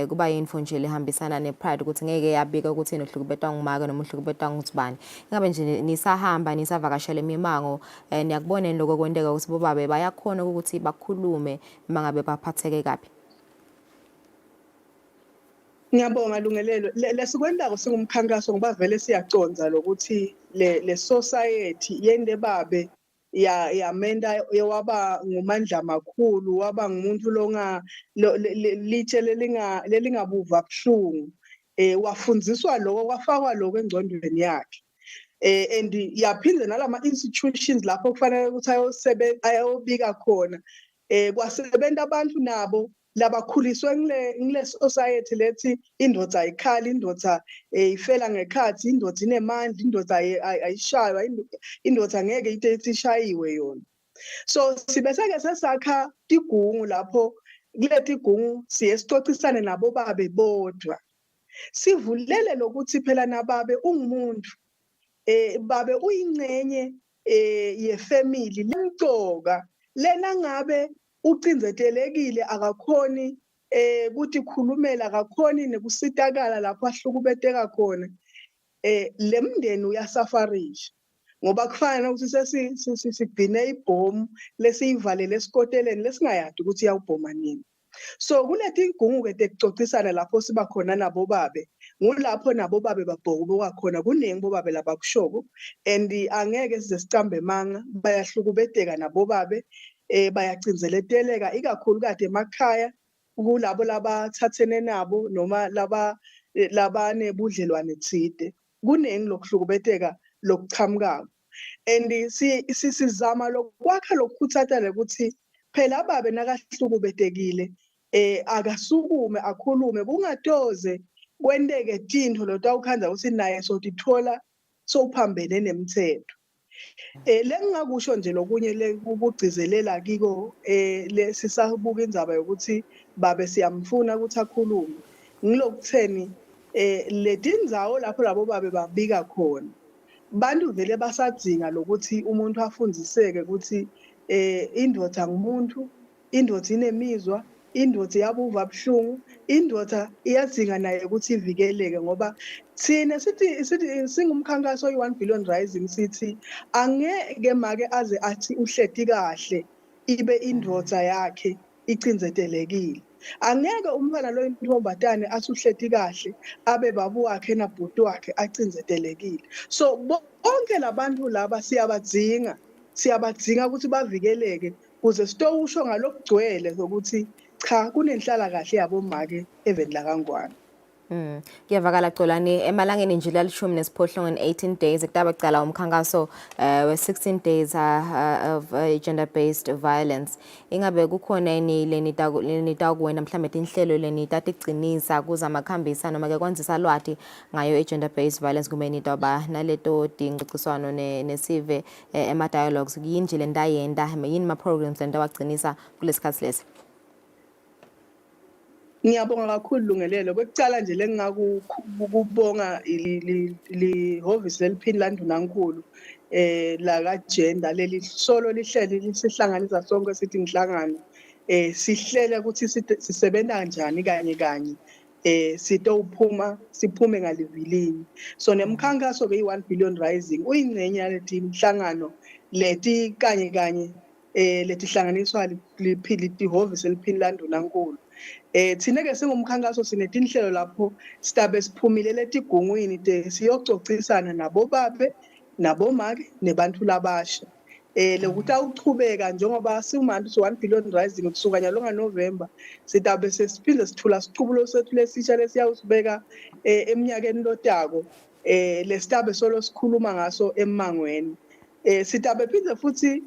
kuba yinfo nje lehambisana nepride ukuthi ngeke yabika ukuthi inohlukubetwa ngumake noma uhlukubetwa ngusibani ngabe nje nisahamba nisavakashela imimango niyakubona lokho kwenteka ukuthi bobabe bayakhona ukuthi bakhulume mangabe baphatheke kabi. Ngiyabonga Lungelelo lesikwendako singumkhankaso ngoba vele siyaconza lokuthi le society yende babe yamenda yewaba ngumandla amakhulu waba ngumuntu litshe lelingabuva buhlungu wafundziswa lokho kwafakwa lokho engcondweni yakhe and yaphinde nalama institutions lapho kufanele ukuthi ayobika khona kwasebenta abantu nabo labakhuliswe ngile society lethi indoda ayikhali indoda ifela ngekhathi indoda inemandla indoda ayishaywa indoda ngeke ithi ishayiwe yona so sibeseke sesakha igungu lapho kuleti gungu siyesicocisane nabo babe bodwa sivulele lokuthi phela nababe ungumuntu babe uyingcenye yefamily lemcoka lena ngabe ucinzetelekile akakhoni ukuthi khulumela akakhoni nekusitakala lapho ahlukubeteka khona lemndeni uyasafarisha ngoba kufanele ukuthi sigcine ibhomu lesiyivalele esikoteleni lesingayadi ukuthi iyawubhoma nini so kuleti ingungu ke tekucocisana lapho siba khona nabo babe ngulapho nabo babe babhokuka khona kuningi bobabe labakushoko and angeke size sicambe manga bayahlukubeteka nabo babe bayacinzeleteleka ikakhulukazi emakhaya kulabo labathathene nabo noma labane budlelwane thide kuningi lokuhlukubeteka lokuchamukako and sisizama lokwakha lokukhuthatha ukuthi phela ababe nakahlukubetekile akasukume akhulume kungatoze kwenteke tinto lotawukhanza ukuthi naye sotithola sophambene nemthetho lengakusho nje lokunye lekugcizelela kiko lesisabuka indzaba yokuthi babe siyamfuna ukuthi akhulume ngilokutheni letindzawo lapho labo babe babika khona bantu vele basadzinga lokuthi umuntu afundziseke ukuthi indoda ngumuntu indoda inemizwa indoda iyabuva buhlungu indoda iyadzinga naye ukuthi ivikeleke ngoba thina sithi singumkhankaso oyi1 billion rising sithi angeke make aze athi uhleti kahle ibe indvodza yakhe icinzetelekile. Angeke umntwana lo intombatane asuhleti kahle abe babu wakhe nabhuti wakhe acinzetelekile. So bonke labantu laba siyabadzinga ukuthi bavikeleke kuze sitowusho ngalokugcwele ukuthi cha kunenhlala kahle yabomake eveni lakangwane. Kuyavakala Xolani emalangeni nje lalishumi nesiphohlongo in 18 days ekutaba kucala umkhankaso we 16 days of gender based violence. Ingabe kukhona yini lenita kuwena mhlambe tinhlelo lenita tigcinisa kuza makhambisa noma ke kwanzisa lwati ngayo gender based violence kumbe nita ba naleto tingiciswano nesive ema dialogues yini le ndayenda yini ma programs lenta wagcinisa kulesikhathi lesi? Ngiyabonga kakhulu Lungelelo. Kwekucala nje lengakubonga lihhovisi leliphini laNdunankulu la ka-gender leli solo lihleli lisihlanganisa sonke sithi inhlangano sihlele ukuthi sisebenza kanjani kanye siphume ngalivilini. So nemkhankaso ke i1 billion rising uyingcenye yaleti inhlangano leti kanye leti hlanganiswa lihhovisi leliphini laNdunankulu. Thina ke singumkhankaso sinetinhlelo lapho sitabe siphumile letigungwini siyococisana nabobabe nabomake nebantu labasha lokuthi awuchubeka njengoba siwumantu so1 billion rising kusuka nyalo ngaNovember sitabe sesiphinde sithula sichubulo sethu lesisha lesiyawusibeka eminyakeni lotako lesitabe solo sikhuluma ngaso emangweni sitabe phinde futhi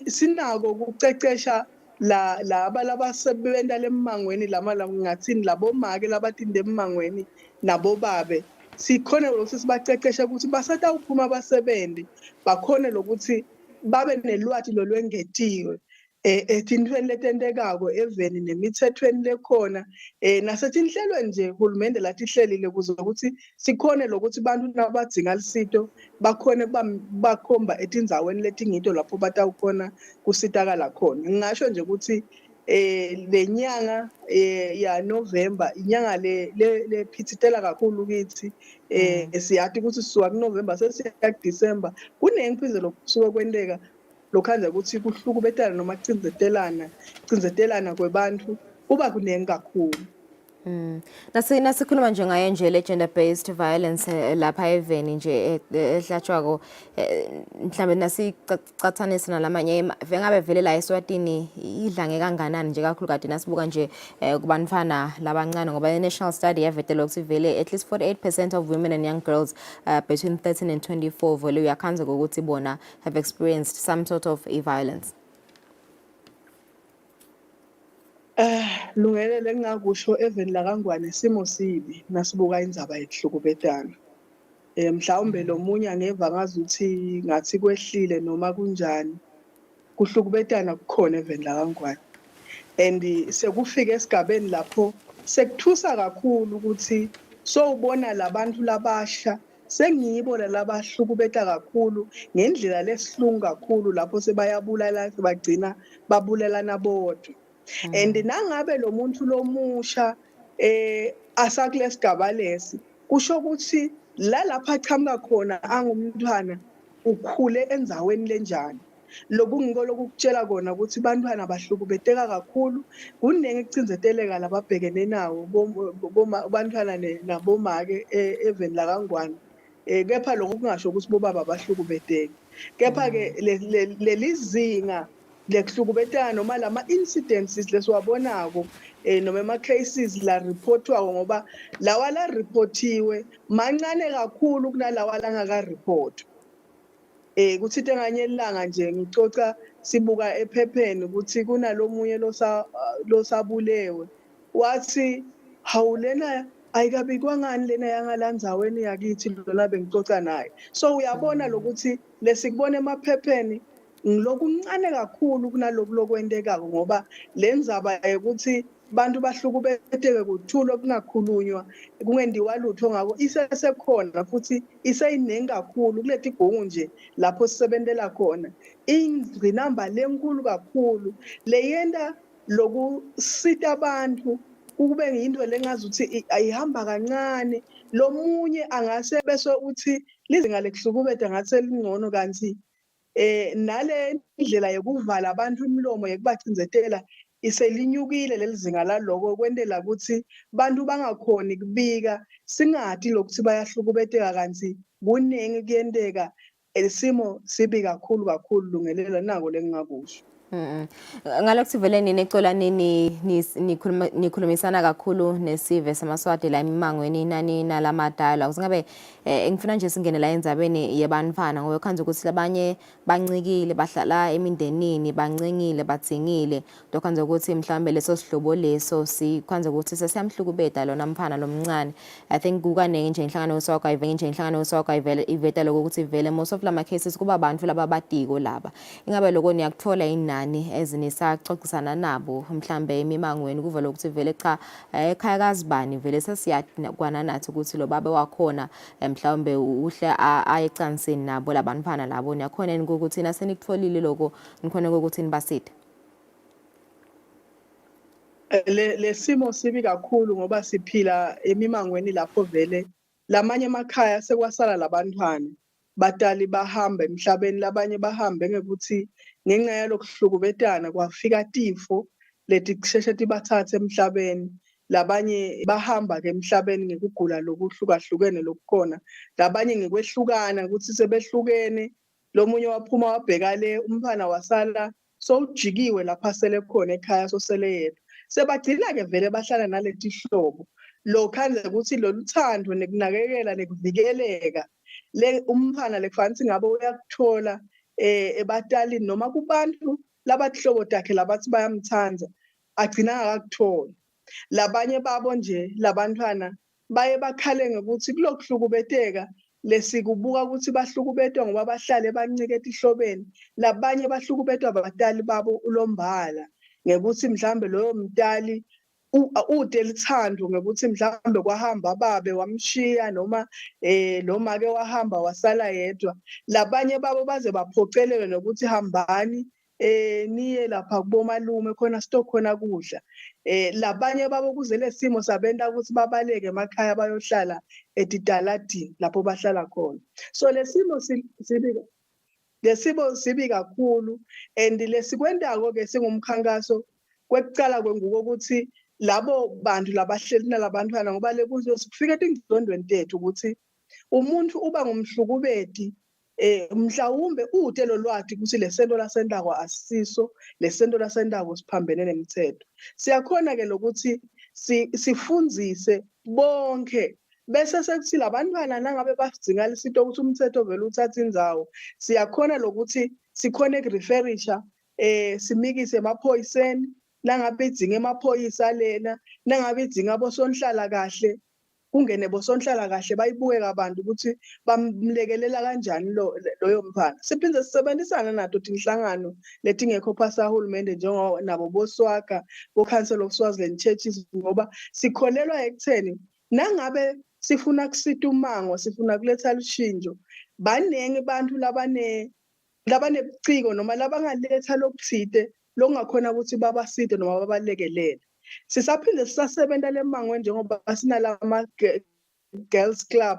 sinako ukucecesha laba labasebenta lemangweni lama ngathini labomake labatinde emangweni nabobabe sikhona ukuthi sibaceceshe ukuthi basatawuphuma abasebenzi bakhone lokuthi babe nelwati lolwengetiwe etintweni letentekako eveni nemithethweni lekhona nasetinhlelweni nje uhulumende latihlelile kuze ukuthi sikhone lokuthi bantu nabadzinga lisito bakhone bakhomba etindzaweni letingito lapho batawukhona kusitakala khona. Ngingasho nje ukuthi lenyanga ya November inyanga lephithitela kakhulu kithi siyathi ukuthi sisuka kuNovember sesiya kuDecember kunengiphizelo kusuka kwenteka lokhanza ukuthi kuhlukubetana noma cinzetelana kwebantu kuba kunengi kakhulu. Nasikhuluma nje ngayo nje le gender based violence lapha eveni nje ehlatshwako mhlambe nasicathanisa nalamanye ngabe vele la Eswatini idlange kanganani nje kakhulu kade nasibuka nje kubantwana labancane ngoba i national study yavetela ukuthi vele at least 48% of women and young girls between 13 and 24 vele uyakhanza ukuthi bona have experienced some sort of violence. Lungelele engakusho eveni lakangwane simo sibi nasibuka indzaba yekuhlukubetana. Mhlawumbe lo munye angeva ngazuthi ngathi kwehlile noma kunjani. Kuhlukubetana kukhona eveni lakangwane. And sekufika esigabeni lapho sekuthusa kakhulu ukuthi sowubona labantu labasha sengiyibo labahlukubeta kakhulu ngendlela lesihlungu kakhulu lapho sebayabulala bagcina babulelana bodwa. And nangabe lo muntu lomusha asakulesigaba lesi kusho ukuthi lapha aqhamuka khona angumntwana ukhule enzaweni lenjani. Lobu ngiko lokukutshela kona ukuthi bantwana bahlukubeteka kakhulu kunenge kucinzeteleka lababhekene nawo bantwana nabomake eveni lakangwane. Kepha lokho kungasho ukuthi bobaba bahlukubeteke. Kepha ke lelizinga lekuhlukubetana noma lama incidences lesiwabonako noma ama cases la reportwako ngoba lawa la reportiwe mancane kakhulu kunalawa langaka report. Kuthi nganye ilanga nje ngicoca sibuka ephepheni ukuthi kunalomunye losabulewe wathi hawulena ayikabikwa ngani lena yangalandzaweni yakithi lona bengicoca naye. So uyabona lokuthi lesikubona emaphepheni ngilokuncane kakhulu kunaloku lokwendekako ngoba lenzaba ukuthi bantu bahlukubeteke kuthulo kungakhulunywa kungendiwa lutho ngako isesekhona futhi iseyiningi kakhulu kuleti gungu nje lapho sisebentela khona ingcinamba lenkulu kakhulu leyenda lokusita abantu kube ngiyinto lengazuthi ayihamba kancane lomunye angase bese uthi lizinga lekuhlukubeta ngathi lingcono kanti nale ndlela yokuvala abantu imilomo yekubacinzetela iselinyukile lelizinga laloko kwendela ukuthi bantu bangakhoni kubika singathi lokuthi bayahlukubeteka kanti kuningi kuyenteka isimo sibi kakhulu lungelela nako lengingakusho. Ngalokho vele nini ecola nikhulumisana kakhulu nesive samaswati la emimangweni inani nalamadala usingabe ngifuna nje singene la endzabeni yebantfana ngoba khanze ukuthi labanye bancikile bahlala emindenini bancingile batsingile dokhanze ukuthi mhlambe leso sihlobo leso sikhanze ukuthi sesiyamhlukubeta lona mfana lomncane. I think kukanenge nje inhlangano yosokwa ivenge nje inhlangano yosokwa iveta lokho ukuthi vele most of lama cases kuba abantu lababatiko laba ingabe lokho niyakuthola inani ezinisacochisana nabo mhlambe emimangweni kuvela ukuthi vele cha ekhaya kazibani vele sesiyakwana nathi ukuthi lo baba wakhona mhlawumbe uhle ayecansini nabo labantwana labo niyakhona ukuthi nasenikutholile lokho nikhona ukuthi nibasithe. Lesimo sibi kakhulu ngoba siphila emimangweni lapho vele lamanye emakhaya sekwasala labantwana batali bahamba emhlabeni labanye bahambe ngekuthi ngenxa yalokuhlukubetana kwafika tifo leti kusheshe tibathathe emhlabeni labanye bahamba ke emhlabeni ngekugula lokuhlukahlukene lokukhona labanye ngekwehlukana ukuthi sebehlukene lomunye waphuma wabheka le umfana wasala sowujikiwe lapha sele khona ekhaya sosele yedwa sebagcina ke vele bahlala naleti hlobo lokhanze ukuthi loluthando nekunakekela nekuvikeleka le umfana lekufanele ngabe uyakuthola ebatalini noma kubantu labathlobo takhe labathi bayamthanda agcina akakuthola labanye babo nje labantwana baye bakhale ngokuthi kulokuhlukubeteka lesikubuka ukuthi bahlukubetwa ngoba bahlale bancike etihlobeni labanye bahlukubetwa abatali babo ulombala ngekuthi mhlambe loyo mtali ude lithando ngekuthi mhlambe kwahamba babe wamshiya noma noma ke wahamba wasala yedwa labanye babo baze baphocelelwe nokuthi hambani niye lapha kubomalume khona stock khona kudla labanye babo kuze lesimo sabenta ukuthi babaleke emakhaya bayohlala etitaladini lapho bahlala khona so lesimo sibi kakhulu and lesikwendako ke singumkhankaso kwekucala kwenguko ukuthi labo bantu labahleli nalabantwana ngoba lekuzo sikufika etingcondweni tethu ukuthi umuntu uba ngumhlukubeti mhlawumbe ude lolwadi ukuthi lesento lasendako asisiso lesento lasendako siphambene nemithetho siyakhona ke lokuthi sifundzise bonke bese sekuthi labantwana nangabe basidzinga lesito ukuthi umthetho vele uthatha indzawo siyakhona lokuthi sikhona ukureferisha simikise emaphoyiseni nangabe idzinga emaphoyisa lena nangabe idzinga abosonhlala kahle kungene bosonhlala kahle bayibuke kabantu ukuthi bamlekelela kanjani loyo mfana siphinde sisebenzisana nato tinhlangano letingekho phasa uhulumende njengo nabo boswaka bo-Council of Swaziland Churches ngoba sikholelwa ekutheni nangabe sifuna kusita umango sifuna kuletha lushinjo baningi abantu labanebuciko noma labangaletha lokuthide longakhona ukuthi babaside noma babalekelele sisaphinde sisasebenza lemangweni njengoba sinalama girls club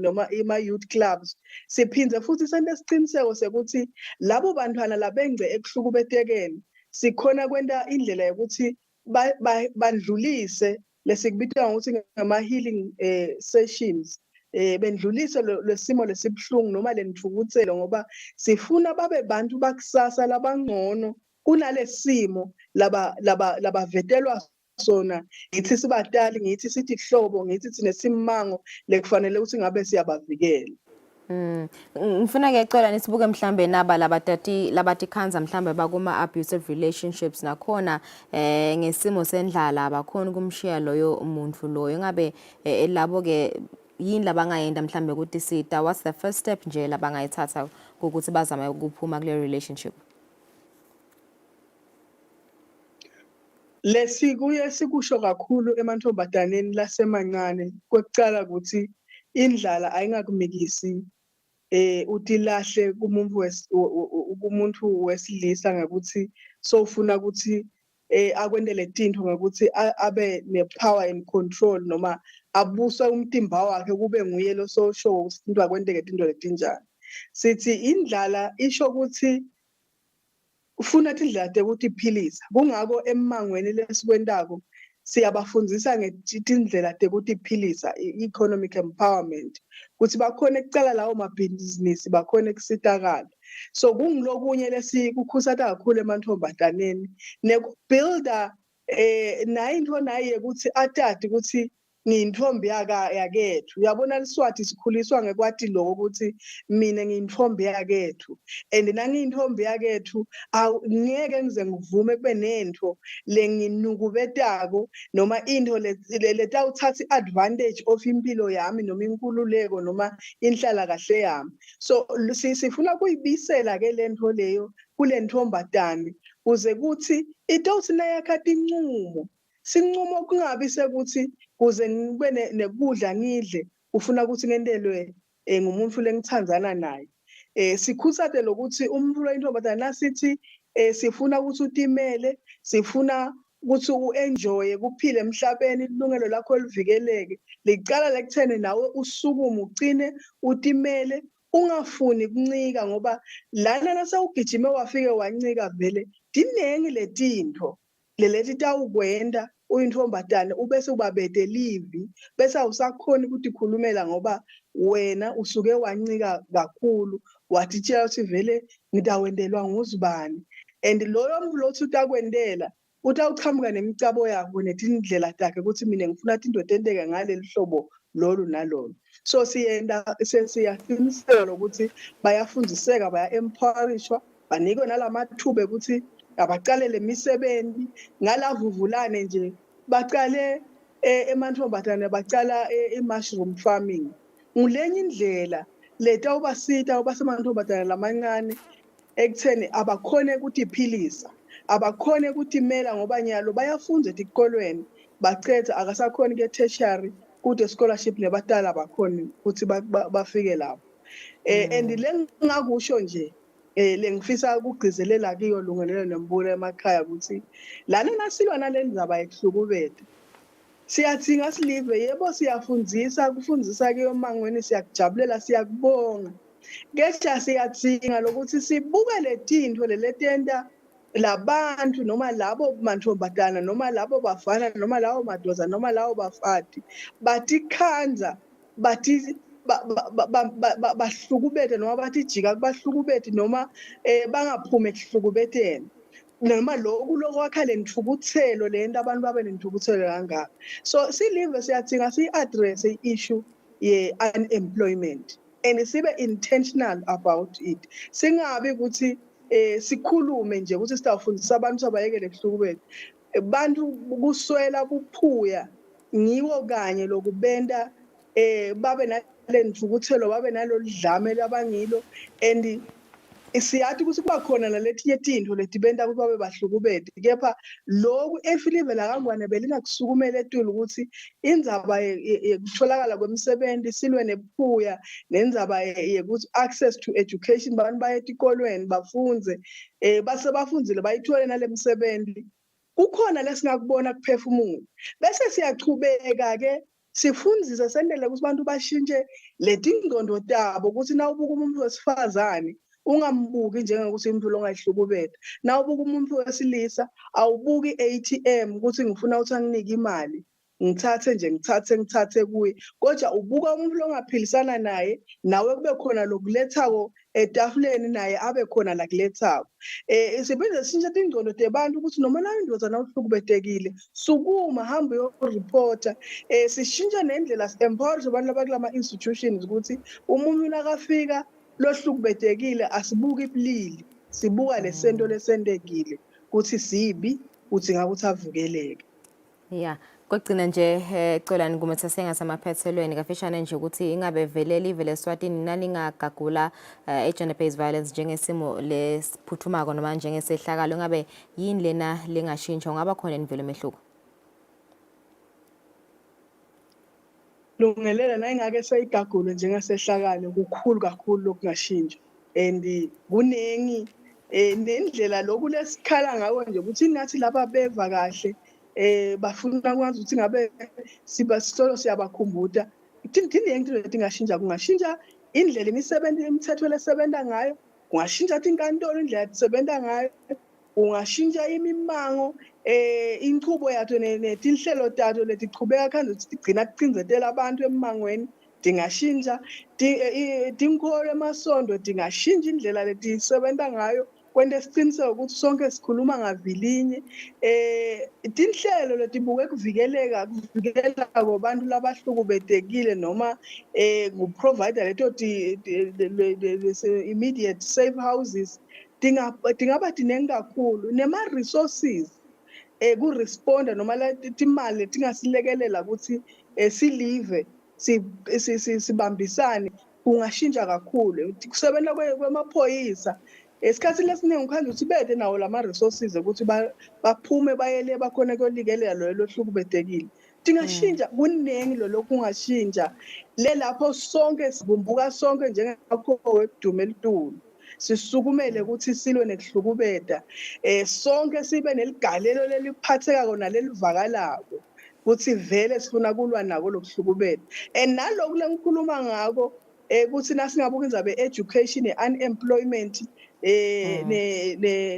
noma ima youth clubs siphinde futhi sente siciniseko sekuthi labo bantwana labengce ekuhlukubetekeni sikhona kwenta indlela yokuthi bandlulise lesikubitwa ngokuthi ngama healing sessions bendlulise lesimo lesibhlungu noma lenithukuthelo ngoba sifuna babe bantu bakusasa labangcono kunalesimo labavetelwa sona ngithi sibatali ngithi sithi hlobo ngithi sinesimango lekufanele ukuthi ngabe siyabavikela. Ngifuna ke ecela nisibuke mhlambe naba labati khanza mhlambe bakuma abusive relationships nakhona ngesimo sendlala abakhona kumshiya loyo umuntu loyo ngabe labo ke yini labangayenda mhlambe ukuthi sita what's the first step nje labangayithatha ukuthi bazame ukuphuma kule relationship. Lesikuye sikusho kakhulu emantfombataneni lasemancane kwekucala ukuthi indlala ayingakumikisi utilahle kumuntu wesilisa ngakuthi sofuna ukuthi akwendele tinto ngakuthi abe ne-power and control noma abuse umtimba wakhe kube nguye lo sosho ukuthi into akwendeke tinto letinjani sithi indlala isho ukuthi ufuna indlela ukuthi iphilisa kungako emangweni lesikwentako siyabafundisa ngetindlela ukuthi iphilisa economic empowerment ukuthi bakhona ekucala lawo mabhizinisi bakhona ekusitakala so kungilokunye lesikukhusata kakhulu emantombataneni nekubuilda nayinto naye ukuthi atati ukuthi ngiyintombi yakethu uyabona liswati sikhuliswa ngekwati lokho ukuthi mina ngiyintombi yakethu and nangiyintombi yakethu ngeke ngize ngivume kube nento lenginukubetako noma into letawuthatha advantage of impilo yami noma inkululeko noma inhlala kahle yami so sifuna kuyibisela ke lento leyo kule ntombatane kuze kuthi itawuthi nayakhathi incumo sincumo kungabi sekuthi kuze ngibe nekudla ngidle ufuna ukuthi ngendelwe ngumuntu lengithandzana naye sikhusate lokuthi umuntu oyintombatana nasithi sifuna ukuthi utimele sifuna ukuthi uenjoy kuphile emhlabeni ilungelo lakho livikeleke licala lekuthene nawe usukume ugcine utimele ungafuni kuncika ngoba lana nasawugijime wafike wancika vele dinengi letinto lelethi tawukwenda uyintombatane ubese ubabede livi bese awusakhona ukuthi khulumela ngoba wena usuke wancika kakhulu wathi tshela ukuthi vele ngitawendelwa nguzibani and loyo muntu lothi utakwendela utawuchamuka nemicabo yakho netindlela takhe ukuthi mina ngifuna ukuthi indoda enteke ngaleli hlobo lolu nalolu so siyaqiniseka ukuthi bayafundiseka baya-empowerishwa banikwe nalamathuba ukuthi abaqalele imisebenzi ngalavuvulane nje baqale emantombatane baqala i-mushroom farming ngulenye indlela leta ubasita ubasemantombatane lamancane ekutheni abakhone ukuthi iphilisa abakhone ukuthi imela ngoba nyalo bayafunda etikolweni bacetha akasakhona ke tertiary kude scholarship nebatala bakhona ukuthi bafike lapho and lengakusho nje lengifisa ukugcizelela kiyo lungelelo nembulo emakhaya ukuthi lana nasilwa nalendaba ekuhlukubeta siyathinga silive yebo siyafundisa kufundisa kiyo mangweni siyakujabulela siyakubonga kepha siyathinga lokuthi sibuke letinto leletenda labantu noma labo mantombatana noma labo bafana noma lawo madoza noma lawo bafati batikhanza bathi bahlukubete noma bathi jika kubahlukubete noma bangaphumi ekuhlukubeteni noma lokho wakha lenthukuthelo lento abantu babe lenthukuthelo kangaka so silive siyathinga si-address i-issue ye-unemployment and sibe intentional about it singabi ukuthi sikhulume nje ukuthi sitawufundisa abantu abayekele ukuhlukubeta bantu kuswela kuphuya ngiwo kanye lokubenda babe nalenthukuthelo babe naloludlame labangilo and siyathi ukuthi kuba khona naletinye tinto letibenda ukuthi babe bahlukubete kepha lokhu efilive lakangwane belingakusukumela etulu ukuthi indzaba yekutholakala kwemisebenzi silwe nephuya nendzaba yekuthi access to education abantu baye etikolweni bafunze base bafunzile bayithole nalemisebenzi kukhona lesingakubona kuphefumulo bese siyachubeka ke sifundise sendele ukuthi abantu bashintshe letingqondo tabo ukuthi nawubuka umuntu wesifazane ungambuki njengokuthi umuntu longayihlukubeta nawubuka umuntu wesilisa awubuki ATM ukuthi ngifuna ukuthi anginike imali ngithathe kuye kodwa ubuka umuntu longaphilisana naye nawe kube khona lokulethako etafuleni naye abe khona la kulethako sibenze sintsha ingqondo tebantu ukuthi noma nayo indoda nawuhlukubetekile sukuma hamba uyoreporta sishintsha nendlela empower abantu abakulama institutions ukuthi umuntu nakafika lohlukubetekile asibuki ibulili sibuka lesento lesendekile ukuthi sibi uthi ngakuthi avukeleke yeah Kokugcina nje Colani kumetha sengasamaphethelweni kafishane nje ukuthi ingabe vele live leSwatini nalingagagula gender based violence njengesimo lesiphuthumako noma njengesehlakalo ingabe yini lena lingashintsha ngaba khona imvelo emehluko lungelela nayingake sayigagule njengasehlakalo kukhulu kakhulu lokungashintsha and kunengi nendlela lokhu lesikhala ngawo nje ukuthi ngathi laba beva kahle bafuna ukwazi ukuthi ngabe sibasitolo siyabakhumbuta Thini into letingashintsha kungashintsha indlela imithetho lesebenza ngayo, kungashintsha inkantolo indlela esebenza ngayo, kungashintsha imimango inchubo yatho netinhlelo tato letichubeka kanje tigcina kucinzetela abantu emangweni dingashintsha tinkholo emasondo dingashintsha indlela letisebenza ngayo kwenta isiqiniseko ukuthi sonke sikhuluma ngavilinye tinhlelo letibuke kuvikela kwabantu labahlukubetekile noma kuprovide leto immediate safe houses tingaba dinengi kakhulu nema-resources kuresponda noma timali letingasilekelela ukuthi silive sibambisane kungashintsha kakhulu kusebenza kwemaphoyisa esikhathini lesiningi kukhanje ukuthi bethe nawo lama-resources ukuthi baphume bayele bakhona kuyolikelela lo hlukubetekile tingashintsha kuningi lokhu kungashintsha lapho sonke sibumbuka sonke njengamakhowe ekuduma elitulu sisukumele ukuthi silwe nekuhlukubeda sonke sibe neligalelo leliphatheka kona lelivakalako ukuthi vele sifuna kulwa nako lokuhlukubeda naloku lengikhuluma ngako ukuthi nasingabuka indzaba education unemployment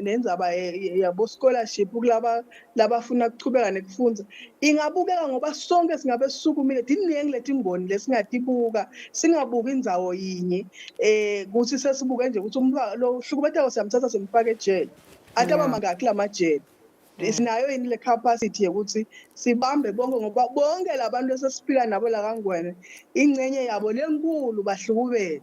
nenzaba yabo scholarship kulaba labafuna ukuchubeka nekufundza ingabukeka ngoba sonke singabe sisukumile diningi letingoni lesingatibuka singabuka indzawo yinye ukuthi sesibuke nje ukuthi lo hlukubetako siyamthatha simfake ejele ataba mangaki lamajele sinayo yini le capacity yokuthi sibambe bonke ngoba bonke labantu esesiphila nabo la kaNgwane ingcenye yabo lenkulu bahlukubede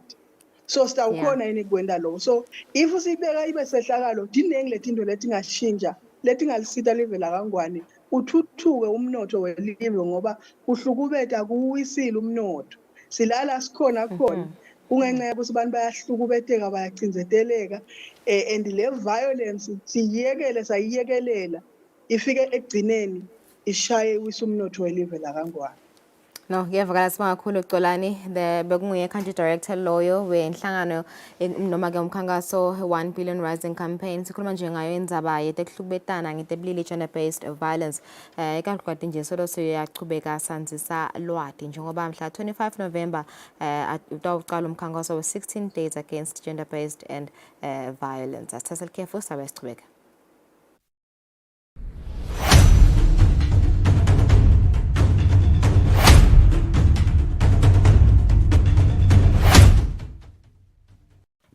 so sitawukhona yini kwenda lokho so if sibeka ibe sehlakalo diningi letinto letingashintsha letingalisita live la kaNgwane uthuthuke umnotho welive ngoba uhlukubeda kuwisile umnotho silala sikhona khona kungenxa ukuthi abantu bayahlukubeteka bayacindzeteleka and le violence siyekele sayiyekelela ifike ekugcineni ishaye wisa umnotho welive la kaNgwane. No, ngiyavakala sibonga kakhulu Xolani, bekunguye country director loyo wenhlangano noma ke umkhankaso 1 billion rising campaign. Sikhuluma nje ngayo indzaba yetekuhlukubetana ngetebulili gender based violence. Kanti nje solo siyachubeka sanzisa lwati njengoba mhla 25 November utawuqala umkhankaso we 16 days against gender based and violence. Asithathe ikhefu sabe sichubeka.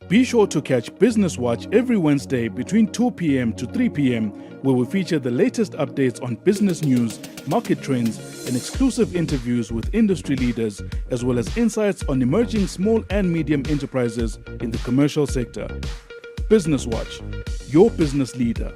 Be sure to catch Business Watch every Wednesday between 2 p.m. to 3 p.m., where we feature the latest updates on business news, market trends, and exclusive interviews with industry leaders, as well as insights on emerging small and medium enterprises in the commercial sector. Business Watch, your business leader.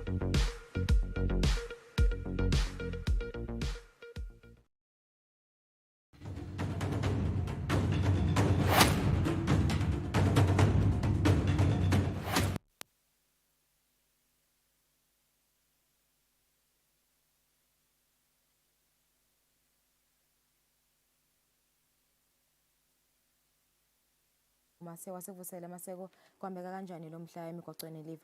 Mase wasevusela maseko kwambeka kanjani lo mhla emigwaqweni live.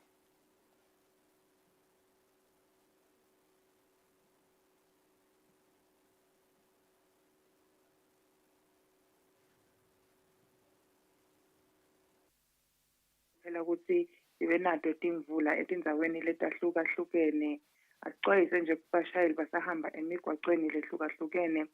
Phela ukuthi sibe nato timvula etindzaweni letahlukahlukene asixwayise nje kubashayeli basahamba emigwaqweni lehlukahlukene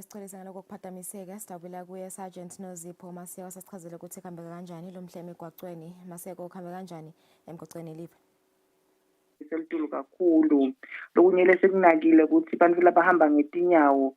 sicwelisa ngaloko kuphazamiseka sidabula kuye Sergeant Nozipho Maseko sasichazele ukuthi kuhambeka kanjani lo mhleme emgwaqweni. Maseko kuhambe kanjani emgwaqweni live? Selitulu kakhulu lokunye lesekunakile ukuthi abantu labahamba ngetinyawo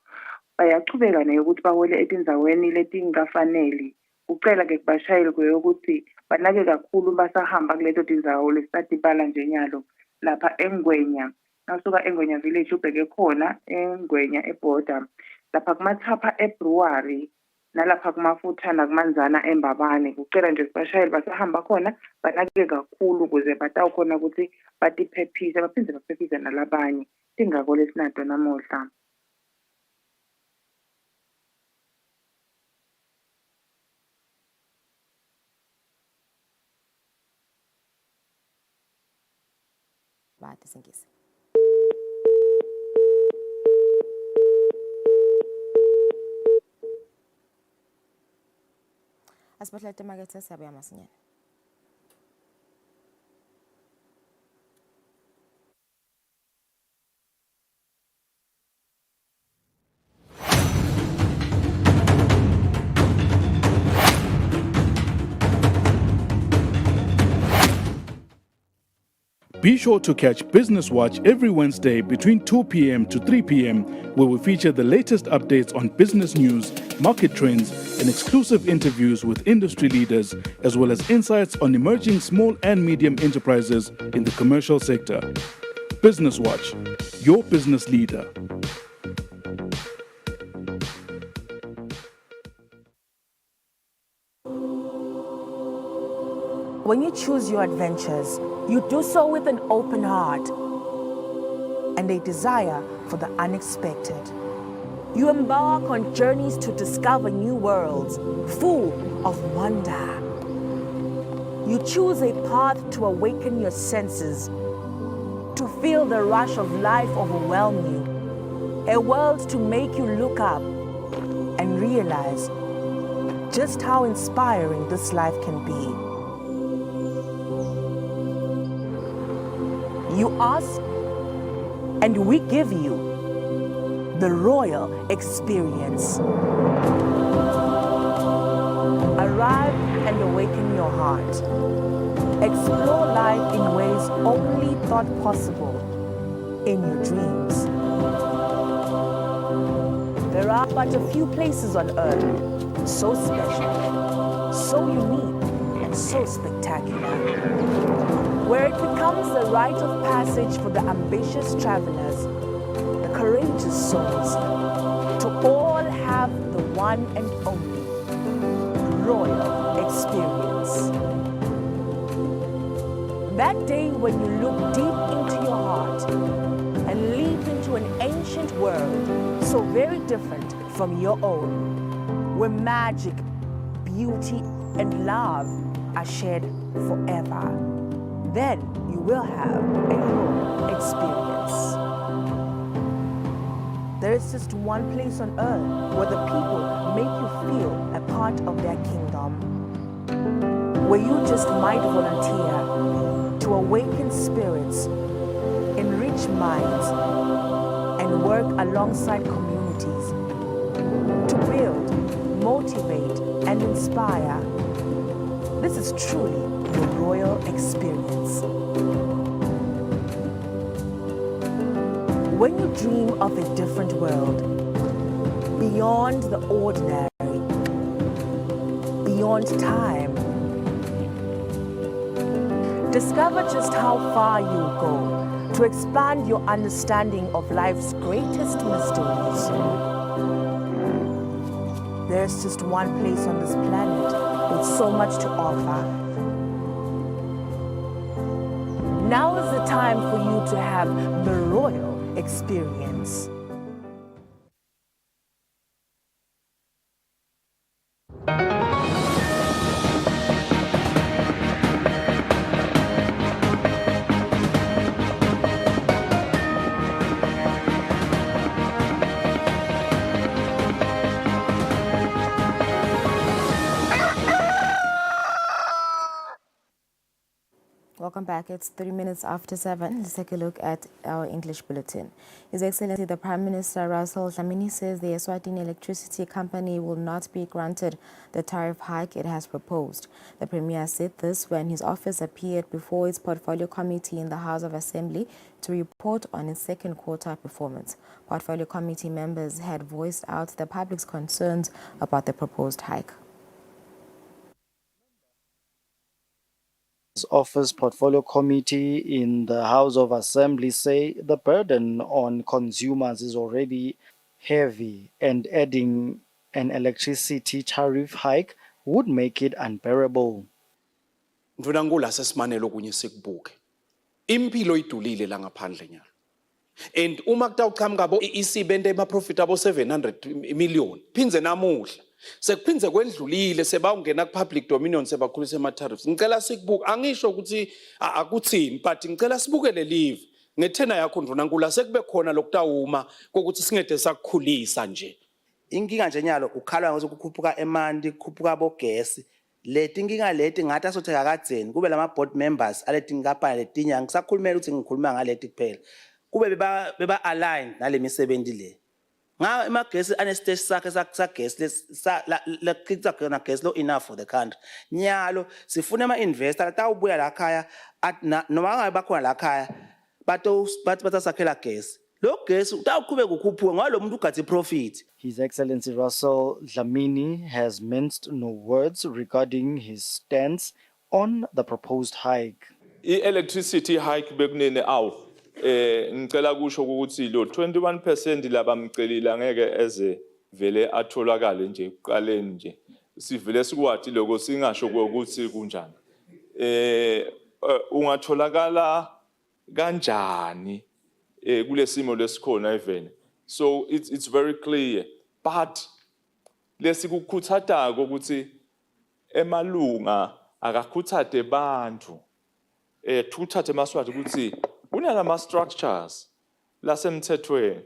bayachubeka nayo ukuthi bahole etindzaweni letingafanele. Ucela ke kubashayeli ukuthi banake kakhulu basahamba kuleto tindzawo lesitibala njenyalo lapha eNgwenya. Nasuka eNgwenya village ubheke khona eNgwenya eborder lapha kumathapha eBrewery nalapha kumafutha nakumanzana eMbabane. Kucela nje kubashayeli basahamba khona banake kakhulu ukuze batawukhona ukuthi batiphephise baphinde baphephise nalabanye tingako lesinato namuhla. Bathi singisi. Asibahla temakethe siyabuya masinyane. Be sure to catch Business Watch every Wednesday between 2 p.m. to 3 p.m., where we feature the latest updates on business news, market trends, and exclusive interviews with industry leaders, as well as insights on emerging small and medium enterprises in the commercial sector. Business Watch, your business leader. When you choose your adventures, you do so with an open heart and a desire for the unexpected. You embark on journeys to discover new worlds full of wonder. You choose a path to awaken your senses, to feel the rush of life overwhelm you, a world to make you look up and realize just how inspiring this life can be. You ask, and we give you the royal experience. Arrive and awaken your heart. Explore life in ways only thought possible in your dreams. There are but a few places on earth so special, so unique, and so spectacular, where it becomes the rite of passage for the ambitious travelers, the courageous souls, to all have the one and only royal experience. That day when you look deep into your heart and leap into an ancient world so very different from your own, where magic, beauty, and love are shared forever. Then you will have a royal experience. There is just one place on earth where the people make you feel a part of their kingdom, where you just might volunteer to awaken spirits, enrich minds, and work alongside communities to build, motivate, and inspire. This is truly the royal experience. When you dream of a different world, beyond the ordinary, beyond time, discover just how far you'll go to expand your understanding of life's greatest mysteries. There's just one place on this planet with so much to offer. Now is the time for you to have the royal experience. Welcome back. It's 3 minutes after 7. Let's take a look at our English bulletin. His Excellency the Prime Minister Russell Dlamini says the Eswatini Electricity Company will not be granted the tariff hike it has proposed. The Premier said this when his office appeared before its portfolio committee in the House of Assembly to report on its second quarter performance. Portfolio committee members had voiced out the public's concerns about the proposed hike. Office Portfolio Committee in the House of Assembly say the burden on consumers is already heavy and adding an electricity tariff hike would make it unbearable. Mvunangula sesimanelo kunye sikubuke. Impilo idulile la ngaphandle nyalo. And uma kutawuqhamuka bo isibende ema profit abo 700 million. Phinze namuhla. Sekuphinze kwendlulile sebawungena ku public dominion sebakhulisa ama tariffs. Ngicela sikubuke angisho ukuthi akuthini but ngicela sibuke le live ngethena yakho Mvunangula sekube khona lokutawuma kokuthi singede sakukhulisa nje. Inkinga nje nyalo ukhala ngokuthi kukhuphuka emanti kukhuphuka bogesi leti inkinga leti ngathi asothe kadzeni kube lama board members aleti ngapha letinya ngisakhulumela ukuthi ngikhuluma ngaleti kuphela kube beba align nale misebenzi le nga emagesi ane stage sakhe sagesi la khitsa khona gas lo enough for the country nyalo sifuna ama investor atawubuya la khaya noma ngabe bakhona la khaya batasakhela gas. His Excellency Russell Dlamini has minced no words regarding his stance on the proposed hike. I-electricity hike bekunene awu ngicela kusho ukuthi lo 21% labamcelile angeke eze vele atholakale nje kuqaleni nje sivele sikwathi lokho singasho ukuthi kunjani ungatholakala kanjani kulesimo lesikhona even so it's very clear but lesikukhuthata ukuthi emalunga akakhuthate bantu tukuthathe maswathi ukuthi kunalama structures lasemthethweni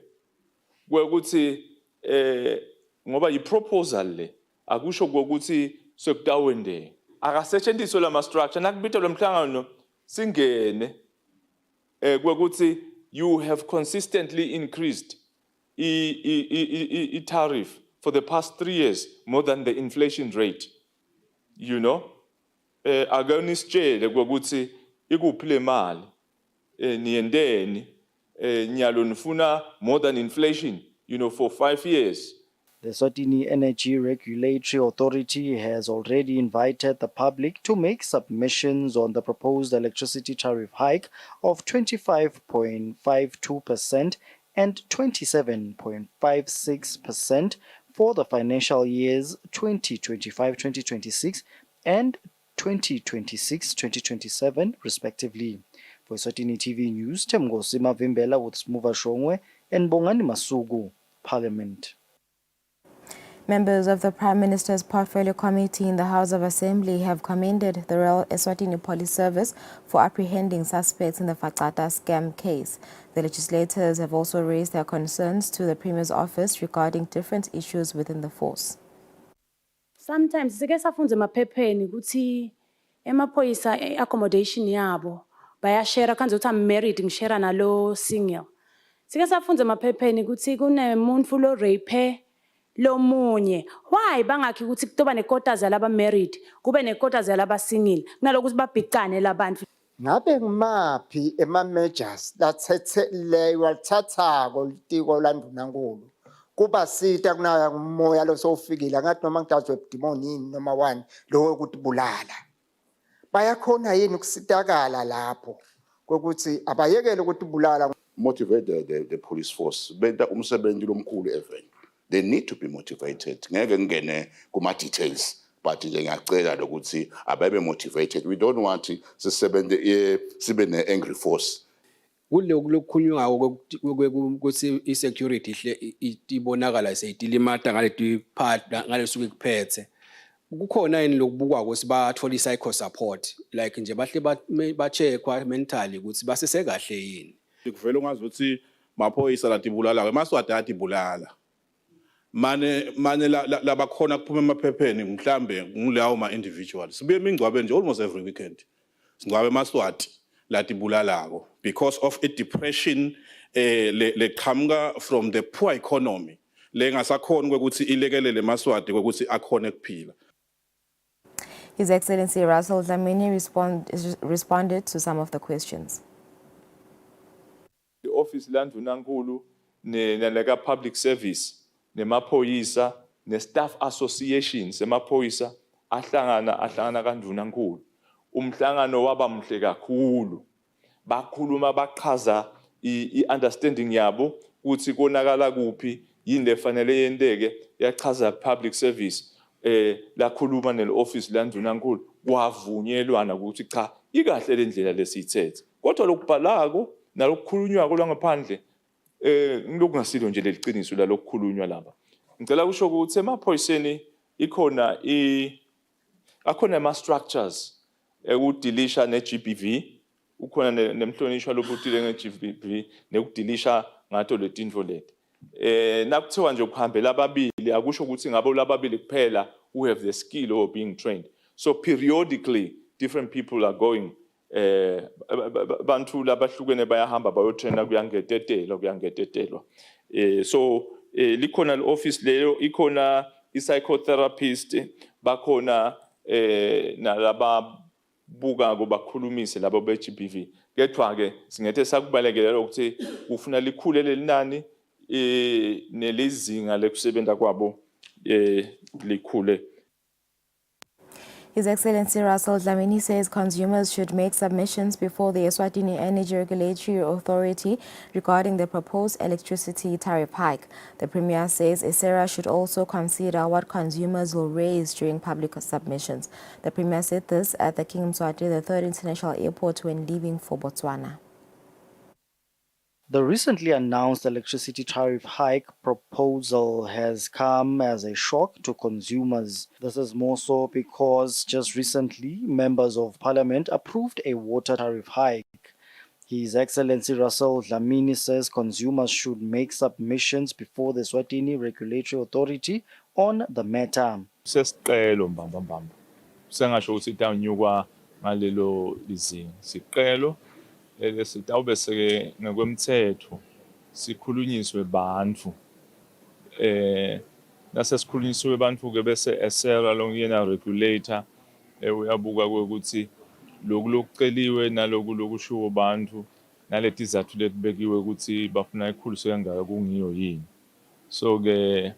kwekuthi ngoba yiproposal le akusho ukuthi sekutawende akasetshenziswe lama structure nakubitha lo mhlangano singene kwekuthi you have consistently increased tariff for the past 3 years more than the inflation rate. You know, aganisitshele kwekuthi ikuphile mali niyendeni nyalo nifuna more than inflation, you know, for 5 years. The Eswatini Energy Regulatory Authority has already invited the public to make submissions on the proposed electricity tariff hike of 25.52% and 27.56% for the financial years 2025-2026 and 2026-2027 respectively. For Eswatini TV News, Temgosi Mavimbela with Smuva Shongwe and Bongani Masugu, Parliament. Members of the Prime Minister's Portfolio Committee in the House of Assembly have commended the Royal Eswatini Police Service for apprehending suspects in the Facata scam case. The legislators have also raised their concerns to the Premier's office regarding different issues within the force. Sometimes sike safunze emaphepheni ukuthi emaphoyisa accommodation yabo bayashare kanze ukuthi I'm married ngishare nalo single. Sike safunze emaphepheni ukuthi kunemuntu lo rape lomunye why bangakhi ukuthi kutoba nequarters yalaba married kube nequarters yalaba single kunalokuthi babhicane labantu ngabe ngimaphi ema measures lathethe leyo walithathako litiko laNdunankulu kuba sita kunaya umoya lo sofikile ngathi noma ngidazwe demon yini noma one lo ukuthi bulala bayakhona yini ukusitakala lapho kokuthi abayekele ukuthi bulala motivate the police force benta umsebenzi lomkhulu even they need to be motivated ngeke ngene kuma details but nje ngiyacela lokuthi ababe motivated we don't want sisebenze sibe ne angry force kuloku lokukhunywa ukuthi isecurity ihle ibonakala seyidilimata ngaleti part ngalesuku kuphethe kukhona yini lokubukwa ukuthi bathola psycho support like nje bahle bacheckwa mentally ukuthi basese kahle yini kuvela ungazi ukuthi maphoyisa latibulala emaswati atibulala mane labakhona kuphuma emaphepheni mhlambe ngilawo ma individuals sibuye imingcwabe nje almost every weekend singcwabe emaswati latibulalako because of a depression le qhamuka from the poor economy lengasakhona ukuthi ilekelele eMaswati ukuthi akhone kuphila. His Excellency Russell Dlamini responded to some of the questions. The office landvunankulu naleka public service nemaphoyisa ne-staff associations emaphoyisa ahlangana kandunankulu. Umhlangano waba mhle kakhulu. Bakhuluma baqhaza i-understanding yabo ukuthi konakala kuphi yini lefanele yenteke yachaza public service lakhuluma ne-office landvunankulu kwavunyelwana ukuthi cha ikahle le ndlela lesithethe. Kodwa lokubhalako nalokukhulunywako langaphandle ngilokungasilo nje leliciniso lalokukhulunywa laba. Ngicela kusho ukuthi emaphoyiseni ikhona akhona ama-structures ukudilisha ne-GBV, ukhona nemhlonishwa lobutile nge-GBV nekudilisha ngato letinto leti. Nakuthiwa nje ukuhambela ababili akusho ukuthi ngabo lababili kuphela who have the skill or being trained. So periodically different people are going bantu labahlukene bayahamba bayotraina kuyangetetelwa. So likhona le-office leyo ikhona i-psychotherapist bakhona nalaba buka bakhulumise labo be-GBV. Kepha ke singethe sakubalekelela ukuthi ufuna likhule lelinani nelizinga lekusebenza kwabo likhule. His Excellency Russell Dlamini says consumers should make submissions before the Eswatini Energy Regulatory Authority regarding the proposed electricity tariff hike. The Premier says ESERA should also consider what consumers will raise during public submissions. The Premier said this at the King Mswati III International Airport when leaving for Botswana. The recently announced electricity tariff hike proposal has come as a shock to consumers. This is more so because just recently, members of parliament approved a water tariff hike. His Excellency Russell Dlamini says consumers should make submissions before the Eswatini Regulatory Authority on the matter. Sesicelo mbamba. Sengasho ukuthi itanyukwa ngalelo lizinga. Sicelo lesitawube seke ngokwemthetho sikhulunyiswe bantu nasesikhulunyiswe bantu ke bese ESERA longena regulator uyabuka ukuthi lokuceliwe naloku lokushiwo bantu naleti zathu letibekiwe ukuthi bafuna ikhuliswe kangaka kungiyo yini. So ke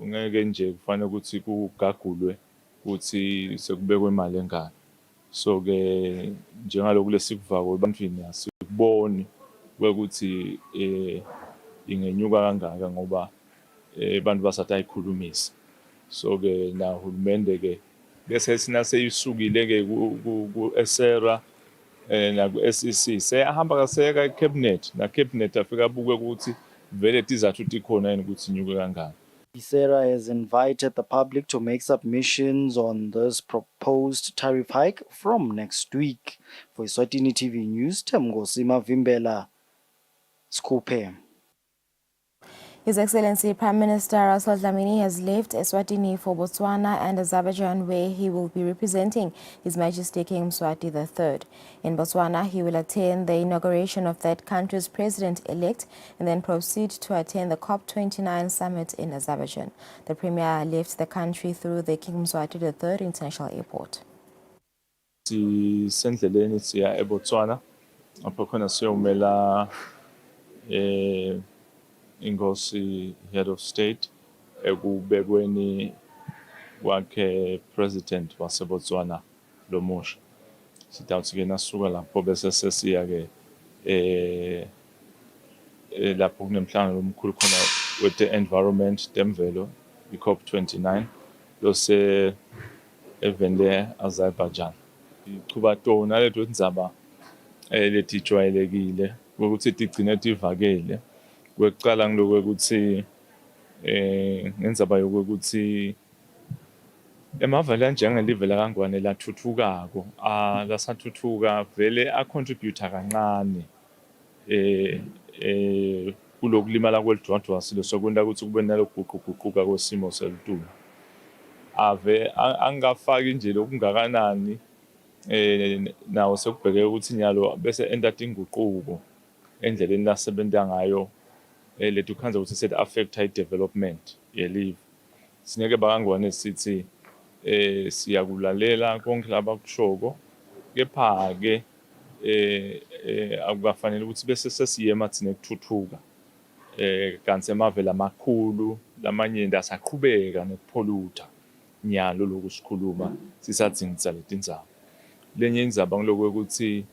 ngeke nje kufanele ukuthi kugagulwe ukuthi sekubekwe imali engaka. So ke njengaloku lesikuvako ebantwini asikuboni ukuthi ingenyuka kangaka ngoba abantu basathi ayikhulumisa. So ke na uhulumende ke bese sinase isukile ke ku ESERA na ku SEC seyahamba kaseka ecabinet na cabinet afika abuke ukuthi vele tizathu tikhona yini ukuthi inyuke kangaka. ESERA has invited the public to make submissions on this proposed tariff hike from next week. For Eswatini TV News, Temgosima Vimbela, Skupe. His Excellency Prime Minister Russell Dlamini has left Eswatini for Botswana and Azerbaijan, where he will be representing His Majesty King Mswati III. In Botswana, he will attend the inauguration of that country's president-elect and then proceed to attend the COP29 summit in Azerbaijan. The Premier left the country through the King Mswati III International Airport. Sendleleni siya eBotswana apho khona siyomela Inkosi Head of State ekubekweni kwakhe President waseBotswana lomusha. Sitawuthi ke nasuka lapho bese sesiya ke lapho kunemhlangano omkhulu khona with the environment temvelo iCOP29 lose evende Azerbaijan. Ichuba tona leto ndzaba letijwayelekile ukuthi tigcine tivakele. Kwekuqala ngiloko ukuthi ngenzaba yokuthi emavele njengelive la kangwane lathuthukako lasathuthuka vele acontribute kancane kulokulimala kwelidwadwa silo sokwenda ukuthi kube nalokuguquguquka kwesimo selitulu ave angafaki nje lokungakanani nawo sekubhekeka ukuthi nyalo bese entatha inguquko endleleni lasebenza ngayo lethu khanza ukuthi set affect development yelive. Sineke bakangwane sithi siyakulalela konke labakushoko, kepha ke akukafanele ukuthi bese sesiye emathini ekuthuthuka kanti emave lamakhulu lamanye asaqhubeka nokupholutha nyalo lokusikhuluma sisadzingisa leti ndzaba. Lenye indzaba ngiloko ukuthi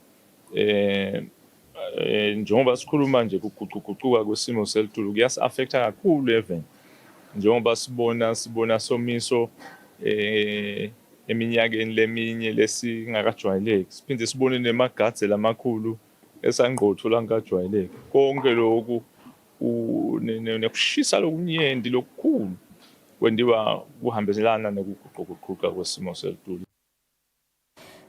njengoba sikhuluma nje kuguquguquka kwesimo selitulu kuyasi-affecta kakhulu even njengoba sibona somiso eminyakeni leminye lesingakajwayeleki, siphinde sibone nemagadze lamakhulu esangqotho langakajwayeleki. Konke lokhu nekushisa lokunyenti lokukhulu kwendiwa kuhambelana nokuguquguquka kwesimo selitulu.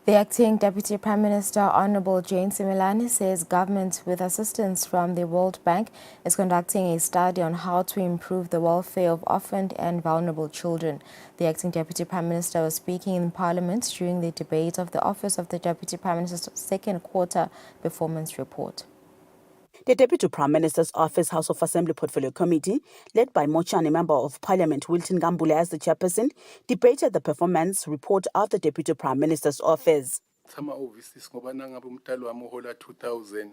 The acting Deputy Prime Minister, Honorable Jane Similani, says government, with assistance from the World Bank, is conducting a study on how to improve the welfare of orphaned and vulnerable children. The acting Deputy Prime Minister was speaking in Parliament during the debate of the Office of the Deputy Prime Minister's second quarter performance report. The Deputy Prime Minister's Office House of Assembly Portfolio Committee, led by Mochane Member of Parliament Wilton Gambule as the chairperson, debated the performance report of the Deputy Prime Minister's Office. Sama overseas ngoba nangabe umntalo wami uhola 2000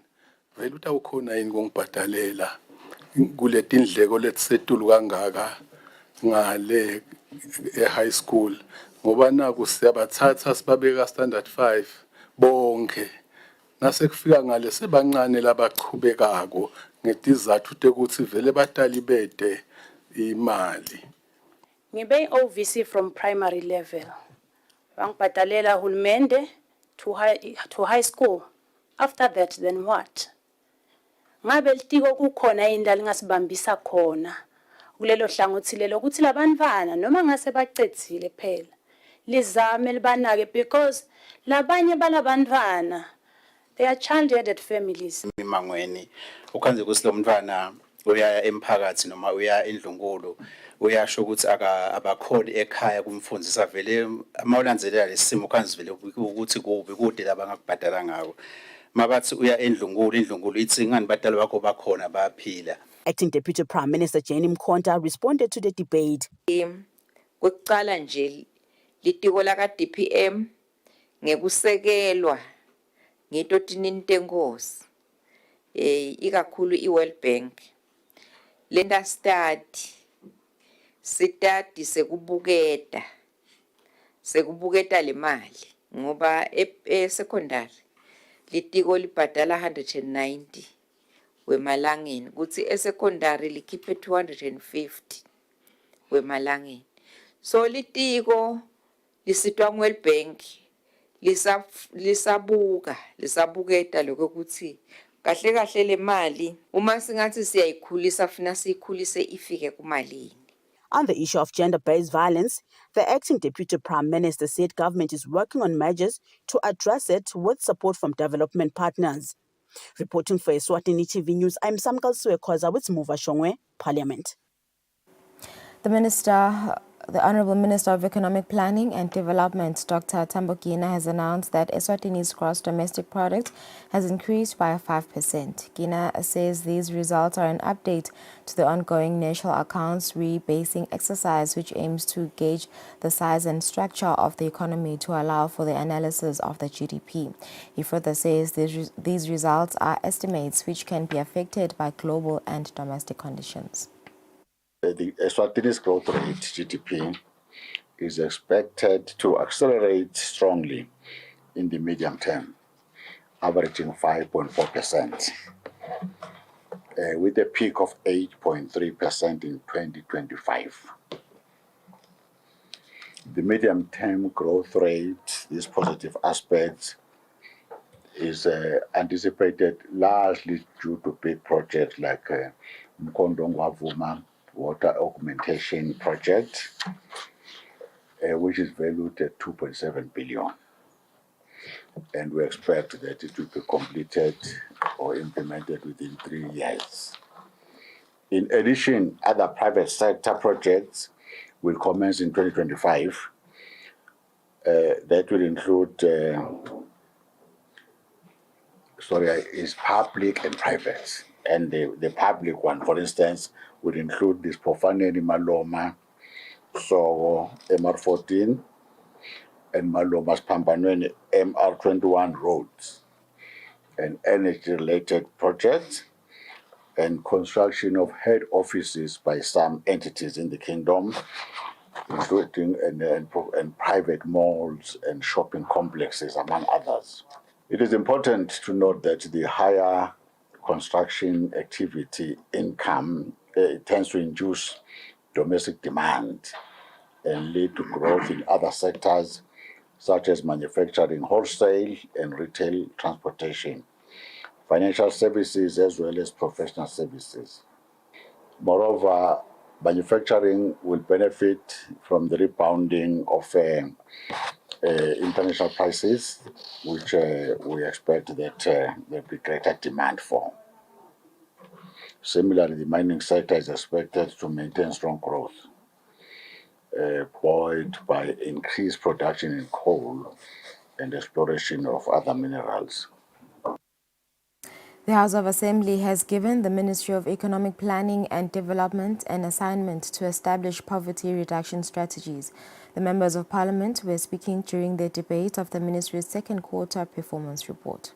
vele utawukhona yini ngongibhadalela kule tindleko letisetulu kangaka ngale high school ngoba naku siyabathatha sibabeka standard 5 bonke nase kufika ngale sebancane labaqhubekako ngetizathu tekuthi vele batali bede imali. Ngibe OVC from primary level. Bangibhadalela hulumende to high school. After that, then what? Ngabe litiko kukhona indlela ngasibambisa khona kulelo hlangothi lelo ukuthi labantwana noma ngase bacedzile phela lizame libanake because labanye balabantwana they are child-headed families. Imangweni ukhanze kusilo mntwana uyaya emphakathi noma uya endlunkulu uyasho ukuthi abakholi ekhaya kumfundisa vele amawulandzelela lesimo khanze vele ukuthi kubi kude labangakubhadala ngako mabathi uya endlunkulu ithi ngani badala bakho bakhona bayaphila. Acting Deputy Prime Minister Jane Mkhonta responded to the debate. Kwekucala nje litiko laka DPM ngekusekelwa ngetotinini tenkosi ikakhulu iWorld Bank lenda study sekubuketa le mali ngoba secondary litiko libhadala 190 wemalangeni kuthi secondary likhiphe 250 wemalangeni. So litiko lisitwa ngeWorld Bank lisabuketa lokho kuthi kahle kahle le mali uma singathi siyayikhulisa funa siyikhulise ifike kumalini. On the issue of gender-based violence, the acting Deputy Prime Minister said government is working on measures to address it with support from development partners. Reporting for Eswatini TV News, I'm Samkal Suekhoza with Muva Shongwe, Parliament. The Honourable Minister of Economic Planning and Development, Dr. Tambo Gina, has announced that Eswatini's gross domestic product has increased by 5%. Gina says these results are an update to the ongoing national accounts rebasing exercise, which aims to gauge the size and structure of the economy to allow for the analysis of the GDP. He further says these results are estimates which can be affected by global and domestic conditions. The Eswatini's growth rate, GDP, is expected to accelerate strongly in the medium term, averaging 5.4%, with a peak of 8.3% in 2025. The medium-term growth rate, this positive aspect, is anticipated largely due to big projects like Mkondongwa-Vuma Water Augmentation Project, which is valued at 2.7 billion. And we expect that it will be completed or implemented within 3 years. In addition, other private sector projects will commence in 2025, That will include, is public and private. And the public one, for instance, would include this Pofaneni Maloma, so MR14, and Malomas Pambanweni MR21 roads, and energy-related projects, and construction of head offices by some entities in the kingdom, including and private malls and shopping complexes, among others. It is important to note that the higher construction activity income tends to induce domestic demand and lead to growth in other sectors such as manufacturing, wholesale and retail, transportation, financial services, as well as professional services. Moreover, manufacturing will benefit from the rebounding of international prices, which we expect that there'll be greater demand for. Similarly, the mining sector is expected to maintain strong growth, buoyed by increased production in coal and exploration of other minerals. The House of Assembly has given the Ministry of Economic Planning and Development an assignment to establish poverty reduction strategies. The members of Parliament were speaking during the debate of the Ministry's second quarter performance report.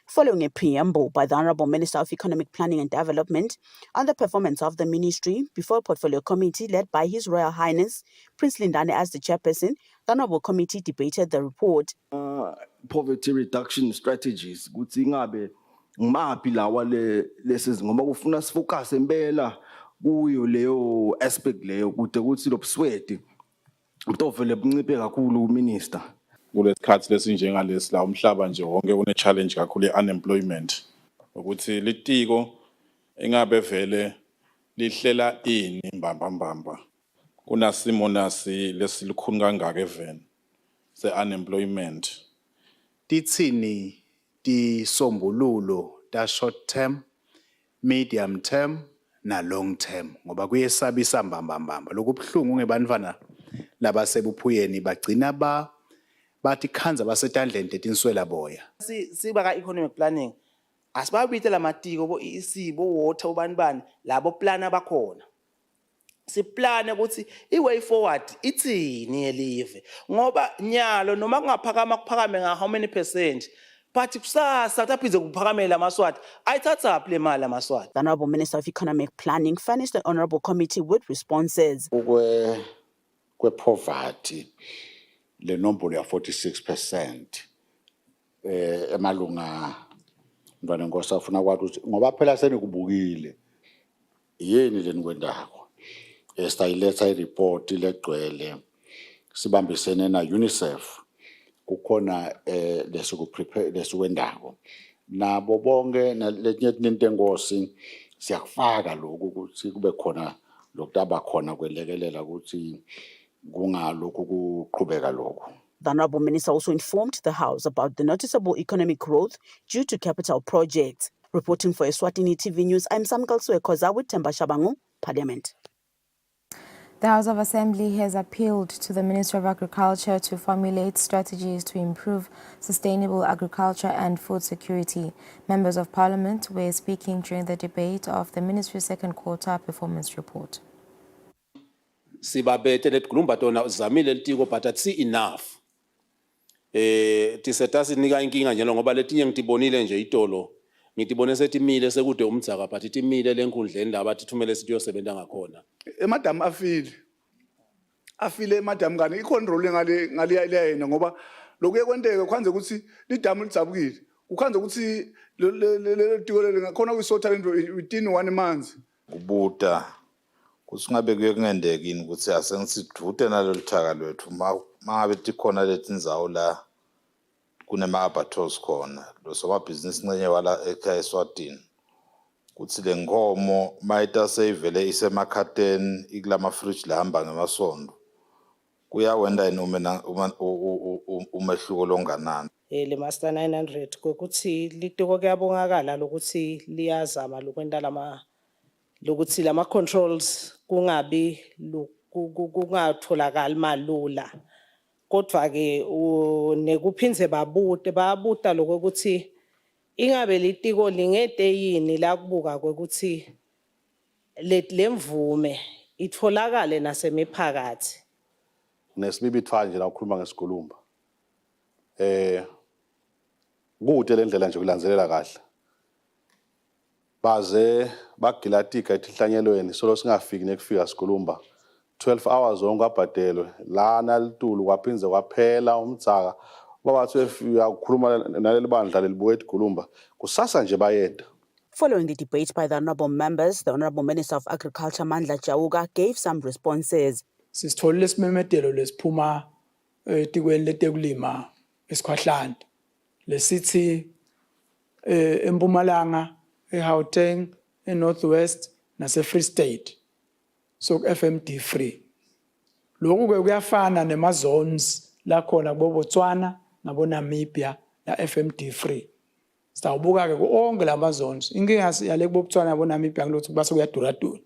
Following a preamble by the Honourable Minister of Economic Planning and Development on the performance of the ministry before a portfolio committee led by His Royal Highness Prince Lindane as the chairperson, the Honourable Committee debated the report. Poverty reduction strategies kuthi ngabe ngimaphi lawa lesi ngoba kufuna sifocus impela kuyo leyo aspect leyo kude kuthi lobuswedi utovele bunciphe kakhulu uminister. Kulesikhathi lesinjengalesi la umhlaba nje wonke une challenge kakhulu ye-unemployment ukuthi litiko engabe vele lihlela ini mbamba kunasimo nasi lesilikhuni kangaka even se-unemployment. Titsini tisombululo ta short term, medium term na long term ngoba kuyesabisa mbamba lokubhlungu ngebantwana labasebuphuyeni bagcina bathi khanza basetandleni tetinswela boya. Siba ka economic planning asibabite lamatiko bo EEC bo water ubanibani labo plan abakhona. Siplane ukuthi iway forward itsini elive ngoba nyalo noma kungaphakama kuphakame nga how many percent but kusasa kutaphize kuphakamela amaswati ayithatha phi le mali amaswati. The Honourable Minister of Economic Planning furnished the Honourable Committee with responses. Poverty le nombolo ya 46% emalunga mntwana nkosi afuna kwathi ukuthi ngoba phela senikubukile yini lenikwendako sayiletha ireport legcwele sibambisene na UNICEF kukhona lesikwendako nabo bonke nalenye nentengosi siyakufaka lokho ukuthi kube khona lokutaba khona kwelekelela ukuthi kungalokhu kuqhubeka lokho. The Honourable Minister also informed the House about the noticeable economic growth due to capital projects. Reporting for Eswatini TV News, I'm Samkal Suekoza with Temba Shabangu, Parliament. The House of Assembly has appealed to the Ministry of Agriculture to formulate strategies to improve sustainable agriculture and food security. Members of Parliament were speaking during the debate of the Ministry's second quarter performance report. Sibabete letikhulumba tona uzamile litiko but atsi enough. Tiseta sinika inkinga njalo ngoba letinye ngitibonile nje itolo. Ngitibone setimile sekude umdzaka but timile lenkundleni laba tithumele sitiyosebenta ngakhona. Madam afile madam ngane icontrol ngale yena ngoba lokuye kwenteke kwanze ukuthi lidamu lidzabukile. Ukhanze ukuthi le tiko le ngakhona kuyisotha into within 1 month. Kubuta kusingabe kuyengendekini ukuthi asengisidute naloluthaka lwethu mangabe tikhona letindzawo la kunema-abattoirs khona lo somabhizinisi ncenye wala ekhaya eSwatini kuthi le nkomo mayita seyivele isemakhateni ikulama-fridge lahamba ngemasondo kuyawenda yini umehluko longanani. Le master 900 kokuthi litiko kuyabongakala lokuthi liyazama lokwenta lokuthi lama controls kungabi kungatholakali malula kodwa ke nekuphinze babuta lokho ukuthi ingabe litiko lingedeyini la kubuka ukuthi lemvume itholakale nasemiphakathi. Nesibibi ithwala nje la ukhuluma ngesikhulumba. Kude le ndlela nje kulandzelela kahle. Baze bagilatika etihlanyelweni solo singafiki nekufika sikhulumba. 12 hours zonke abhadelwe lana litulu kwaphinze kwaphela umdzaka babathi efika ukukhuluma naleli bandla lelibuye eTgulumba kusasa nje bayenda. Following the debate by the honourable members, the Honourable Minister of Agriculture, Mandla Jauka, gave some responses. Sisitholile isimemedelo lesiphuma etikweni letekulima esikhwahlande. Lesithi eMpumalanga, eGauteng, eNorthwest nase-Free State. So FMD free. Lokhu ke kuyafana nema-zones la khona kubo Botswana nabo Namibia la FMD free. Sitawubuka ke konke lama zones. Inkinga yale kubo Botswana nabo Namibia ngilokuthi base kuyadura-dura.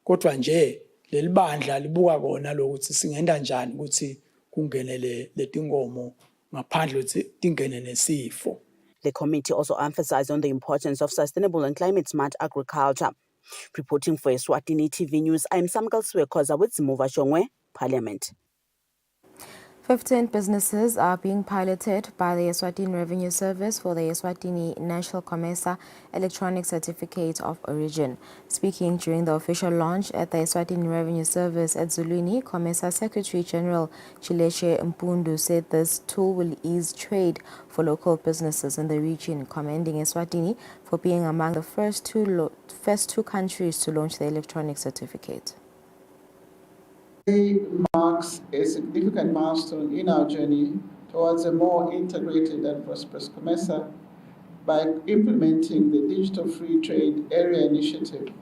Kodwa nje leli bandla libuka kona lokuthi singenda njani ukuthi kungenele letinkomo ngaphandle ukuthi tingene nesifo. The committee also emphasized on the importance of sustainable and climate-smart agriculture. Reporting for Eswatini TV News, I'm Samgal Swekoza with Zimuva Shongwe, Parliament. 15 businesses are being piloted by the Eswatini Revenue Service for the Eswatini National COMESA Electronic Certificate of Origin. Speaking during the official launch at the Eswatini Revenue Service at Zulwini, COMESA Secretary General Chileshe Mpundu said this tool will ease trade for local businesses in the region, commending Eswatini for being among the first two countries to launch the electronic certificate. Marks a significant milestone in our journey towards a more integrated and prosperous COMESA by implementing the Digital Free Trade Area Initiative.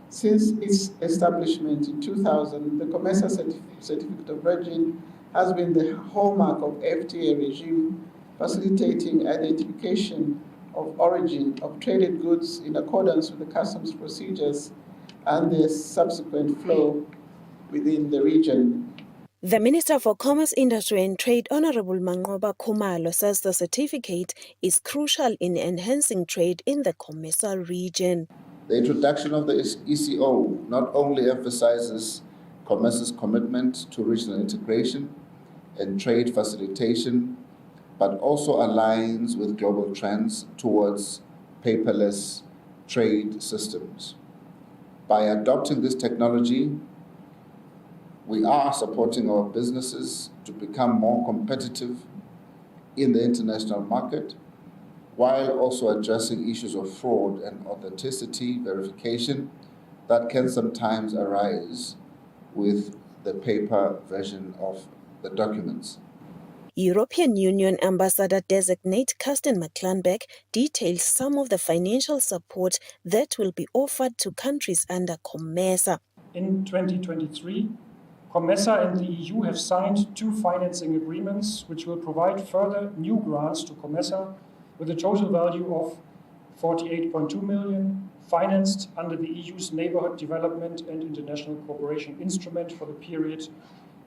Since its establishment in 2000, the COMESA Certificate of Origin has been the hallmark of FTA regime, facilitating identification of origin of traded goods in accordance with the customs procedures and their subsequent flow within the region. The Minister for Commerce, Industry and Trade, Honourable Manqoba Khumalo, says the certificate is crucial in enhancing trade in the COMESA region. The introduction of the ECO not only emphasizes COMESA's commitment to regional integration and trade facilitation, but also aligns with global trends towards paperless trade systems. By adopting this technology, we are supporting our businesses to become more competitive in the international market, while also addressing issues of fraud and authenticity verification that can sometimes arise with the paper version of the documents. European Union Ambassador-designate Kirsten McClernbeck details some of the financial support that will be offered to countries under COMESA. In 2023, COMESA and the EU have signed 2 financing agreements which will provide further new grants to COMESA with a total value of 48.2 million financed under the EU's Neighbourhood Development and International Cooperation Instrument for the period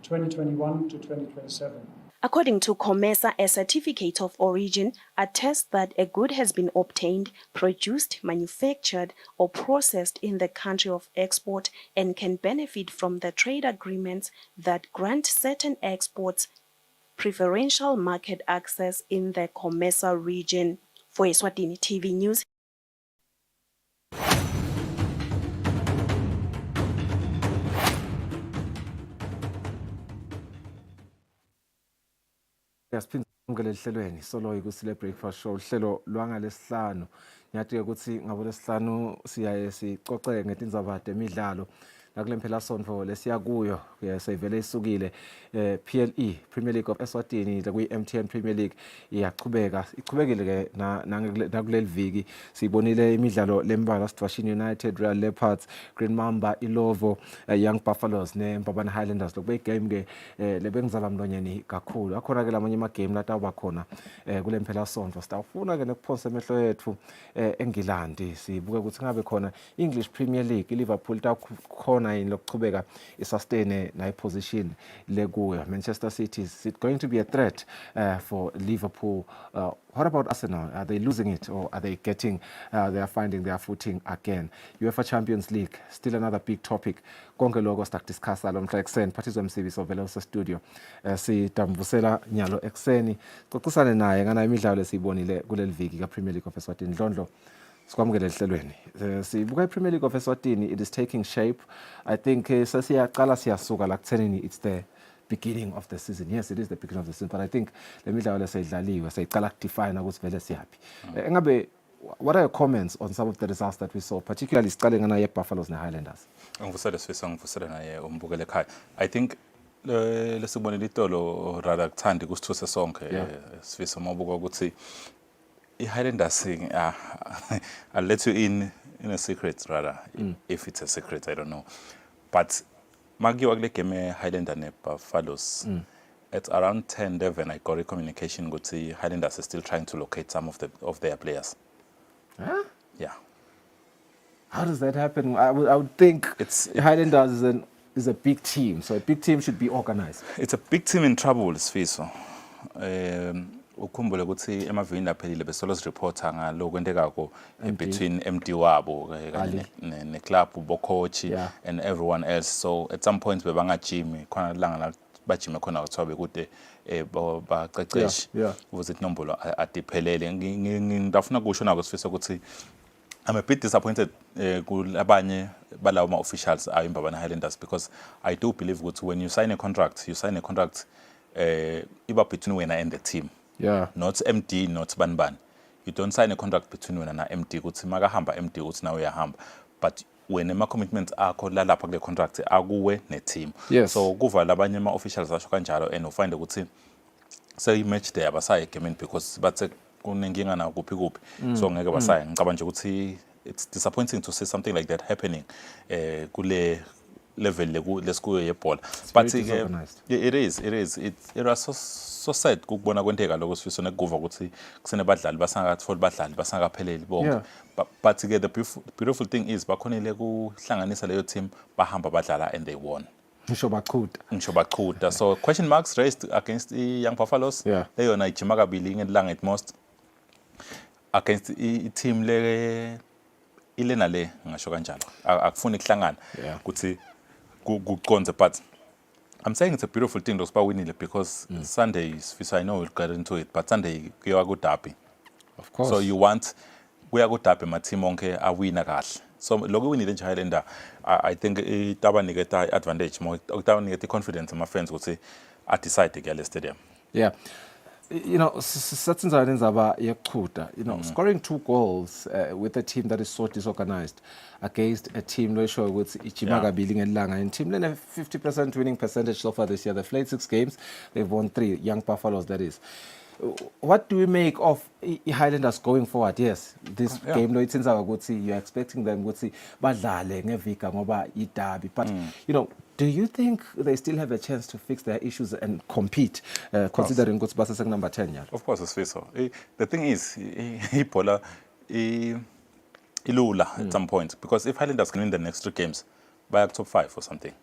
2021 to 2027. According to COMESA, a certificate of origin attests that a good has been obtained, produced, manufactured, or processed in the country of export and can benefit from the trade agreements that grant certain exports preferential market access in the COMESA region. For Eswatini TV News. Yasiphinda ngelelihlelweni solo Kusile breakfast show uhlelo lwangalesihlanu ngiyathi ukuthi ngabolesihlanu siyaye sicoceke ngetindzaba zemidlalo nakule mpelasonto lesiya kuyo seyivele isukile PLE Premier League of Eswatini kwi-MTN Premier League ichubekile ke nakuleli viki sibonile imidlalo lembala Situation United, Real Leopards, Green Mamba, Ilovo, Young Buffaloes neMpabane Highlanders lokube igame ke lebengizaba mlonyeni kakhulu akhona ke lamanye ama game latawuba khona kule mpelasonto sitawufuna ke nokuphosa emehlo yethu eNgilandi sibuke ukuthi ngabe khona English Premier League Liverpool takhona ikhona yini lokuchubeka isustain na position lekuyo. Manchester City, is it going to be a threat for Liverpool? What about Arsenal? Are they losing it, or are they getting they are finding their footing again? UEFA Champions League, still another big topic. Konke lokho sidiscussa lo mhla ekseni phathizwe Msibiso vele usestudio. Sidambusela nyalo ekseni. Xoxisane naye ngana imidlalo lesiyibonile kuleli viki kaPremier League of Eswatini. Ndlondlo sikwamukele ehlelweni. Sibuka iPremier League of Eswatini, it is taking shape. I think sesiyaqala siyasuka la kuthenini it's the beginning of the season. Yes, it is the beginning of the season, but I think le midlalo lesayidlaliwe sayicala kudefine ukuthi vele siyaphi. Engabe what are your comments on some of the results that we saw, particularly sicale ngana ye-Buffaloes ne-Highlanders? Ngivusele Sifisa, ngivusele naye umbukele ekhaya. I think lesibonile itolo rather kuthandi kusithuse sonke Sifisa mabuka ukuthi i-Highlanders I'll let you in a secret rather, if it's a secret, I don't know. But magiwa kule game ye-Highlander ne-Buffaloes, at around 10-11 I got a communication ukuthi Highlanders are still trying to locate some of their players. Huh? Yeah. How does that happen? I would think Highlanders is a big team, so a big team should be organized. It's a big team in trouble, Sfiso. Ukhumbule ukuthi emavini aphelile besolos reporter ngalo kwendekako between MD wabo kanye ne club bo coach and everyone else. So at some point bebangajimi khona langa la bajime khona kuthiwa bekude baqeqeshi ukuze inombolo adiphelele. Ngidafuna kusho nako Sifisa ukuthi I'm a bit disappointed kulabanye balawo ma officials ayimbabana Highlanders, because I do believe ukuthi when you sign a contract iba between wena and the team. Yeah. Not MD, not Banban. You don't sign a contract between wena na MD ukuthi makahamba MD ukuthi nawe uyahamba. But when ama commitments akho la lapha kule contract akuwe ne team. Yes. So kuva labanye ama officials asho kanjalo and ufind ukuthi say match there basaye gaming because bathe kunenkinga na kuphi kuphi. So ngeke basaye. Ngicabanga nje ukuthi it's disappointing to see something like that happening kule level lesikuyo yebhola. But it is so sad ukubona kwenteka lokho Sifisa nekuva ukuthi kusene badlali basangakatholi badlali basangakapheleli bonke. But the beautiful thing is bakhonile kuhlanganisa leyo team bahamba badlala and they won. Ngisho baqhuda. So question marks raised against the Young Buffaloes. Leyo na ijima kabili ngelanga at most against I team le ilena le ngisho kanjalo. Akufuni kuhlangana ukuthi kuconze, but I'm saying it's a beautiful thing those winning because Sunday is I know we'll get into it, but Sunday we are good derby. Of course. So you want we are good derby my team onke a winner kahle. So logo winning the Highlander, I think itaba nigeta advantage more itaba nigeta confidence my friends would say at decide to get the stadium. Yeah. You know, certain zaba yekuda, you know, scoring 2 goals with a team that is so disorganized against a team no sure with Ichimaga building and Langa and team then a 50% winning percentage so far this year. They've played 6 games, they've won 3, Young Buffaloes that is. What do we make of Highlanders going forward? Yes, this game no it's in you're expecting them to badlale ngevika ngoba idabi, but you know, do you think they still have a chance to fix their issues and compete, considering Guts Basa number 10? Yeah? Of course, it's so. The thing is, Ipola, Ilula at some point, because if Highlanders can win the next 3 games, by top 5 or something.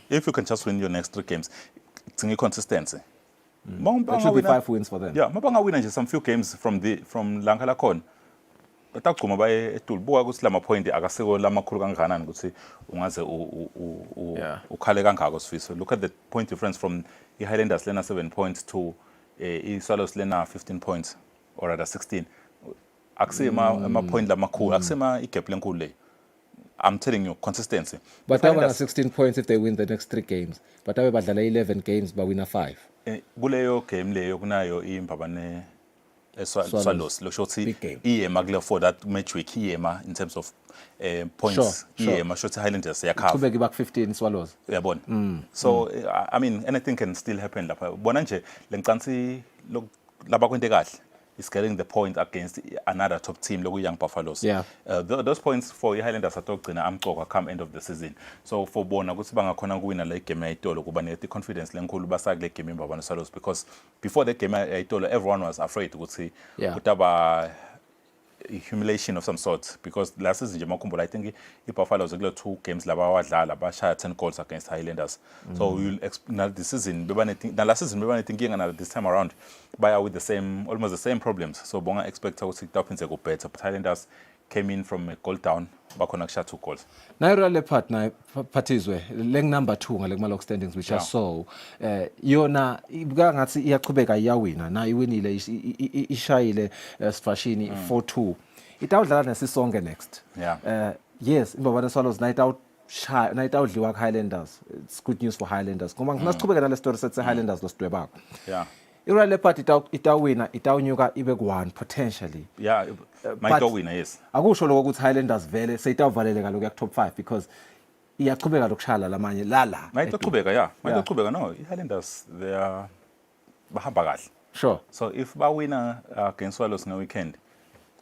If you can just win your next 3 games, it's inconsistency. It should be 5 wins for them. Yeah, mabanga win just some few games from Lankala Con. Batakuma baye etulbuka ukuthi lama point akaseko lamakhulu kangakanani ukuthi ungaze ukhale kangaka Sifisa. Look at the point difference from the Highlanders lena 7 points to Swallows lena 15 points or rather 16. Akusema ama point lamakhulu, akusema igap lenkulu le. I'm telling you, consistency. But they won 16 points if they win the next 3 games. But they badlala 11 games but win 5. Kuleyo game leyo kunayo imbabane Swallows lo shothi iyema kule for that match week iyema in terms of points iyema shothi Highlanders yakhava kubeka back 15 Swallows uyabona. So I mean anything can still happen lapha bona nje lencansi laba kwente kahle is getting the point against another top team loku Young Buffaloes. Those points for Highlanders atogcina amqoka come end of the season. So for bona ukuthi bangakhona ukuwina le game ayitolo kuba ne confidence lenkulu basakule game imbabana Swallows, because before the game ayitolo everyone was afraid ukuthi utaba humiliation of some sort because last season nje makhumbula I think iBuffaloes kule 2 games laba wadlala bashaya 10 goals against Highlanders. So you'll now this season last season bebane thinking and this time around baya with the same almost the same problems. So bonga expect ukuthi kutaphinze go better but Highlanders came in from a goal down bakhona kushaya 2 goals. Naira Leopard na Patizwe leng number 2 ngale kuma log standings which I saw yona ibuka ngathi iyachubeka iyawina na iwinile ishayile Eswatini 4-2 itawudlala nesisonke next. Yes imbabane Swallows night out dliwa Highlanders. It's good news for Highlanders ngoba ngasichubeka nale story sethe Highlanders losidwebako. Ira Leopard itawina itawunyuka ibe ku1 potentially. Might win, yes. Akusho lokho ukuthi Highlanders vele seyitawuvaleleka lokho top 5 because iyachubeka lokushala lamanye lala. Mayitachubeka mayitachubeka no. Highlanders they are bahamba kahle. Sure. So if ba winner against Swallows no weekend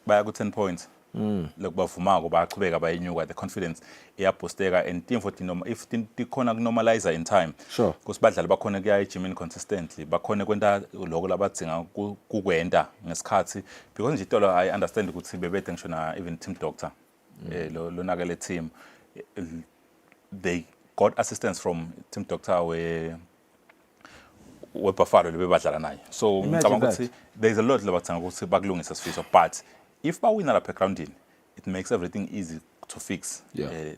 baya ku 10 points. Look bavumako bayachubeka bayinyuka the confidence iyabosteka and team for if tikhona kunormalizer in time. Sure. Because badlali bakhona kuya ejimini consistently bakhona kwenta lokho labadzinga kukwenta ngesikhathi because nje itolo I understand ukuthi bebede ngisho na even team doctor lo nakele team they got assistance from team doctor we Buffalo lebadlala naye. So ngicabanga ukuthi there is a lot labadzinga ukuthi bakulungisa Sifiso but if ba wina lapha groundini it makes everything easy to fix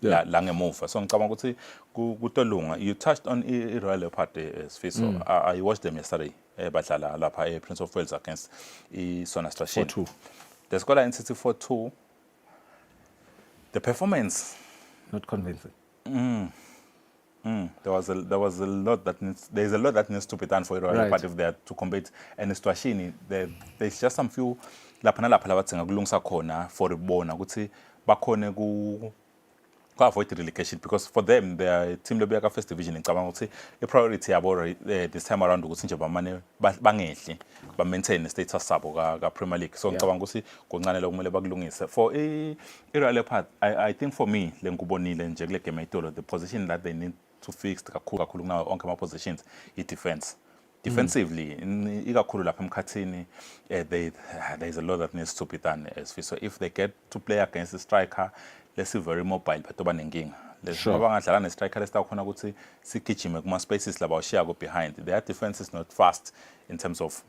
la ngemuva. So ngicabanga ukuthi kutolunga. You touched on Royal Leopard Sifiso. I watched them yesterday badlala lapha Prince of Wales against Sona Strashin. 4-2. They scored in 4-2. The performance not convincing. There was a lot that needs to be done for Royal Leopard if they are to compete. And Eswatini, there's just some few lapha nalapha labathenga kulungisa khona for ibona ukuthi bakhone ku avoid relegation because for them their team lebuya ka first division ngicabanga ukuthi priority yabo this time around ukuthi nje bamane bangehli ba maintain status sabo ka Premier League. So ngicabanga ukuthi kuncane lokumele bakulungise for Royal Leopard. I think for me lengikubonile nje kule game etolo the position that they need to fix kakhulu now onke ama positions I defense. Defensively, ikakhulu lapha emkhathini there is a lot that needs to be done. So if they get to play against the striker, let's see very mobile but oba nenkinga. Ngoba ngadlala ne striker lesita khona ukuthi sigijime kuma spaces laba ushiya go behind. Their defense is not fast in terms of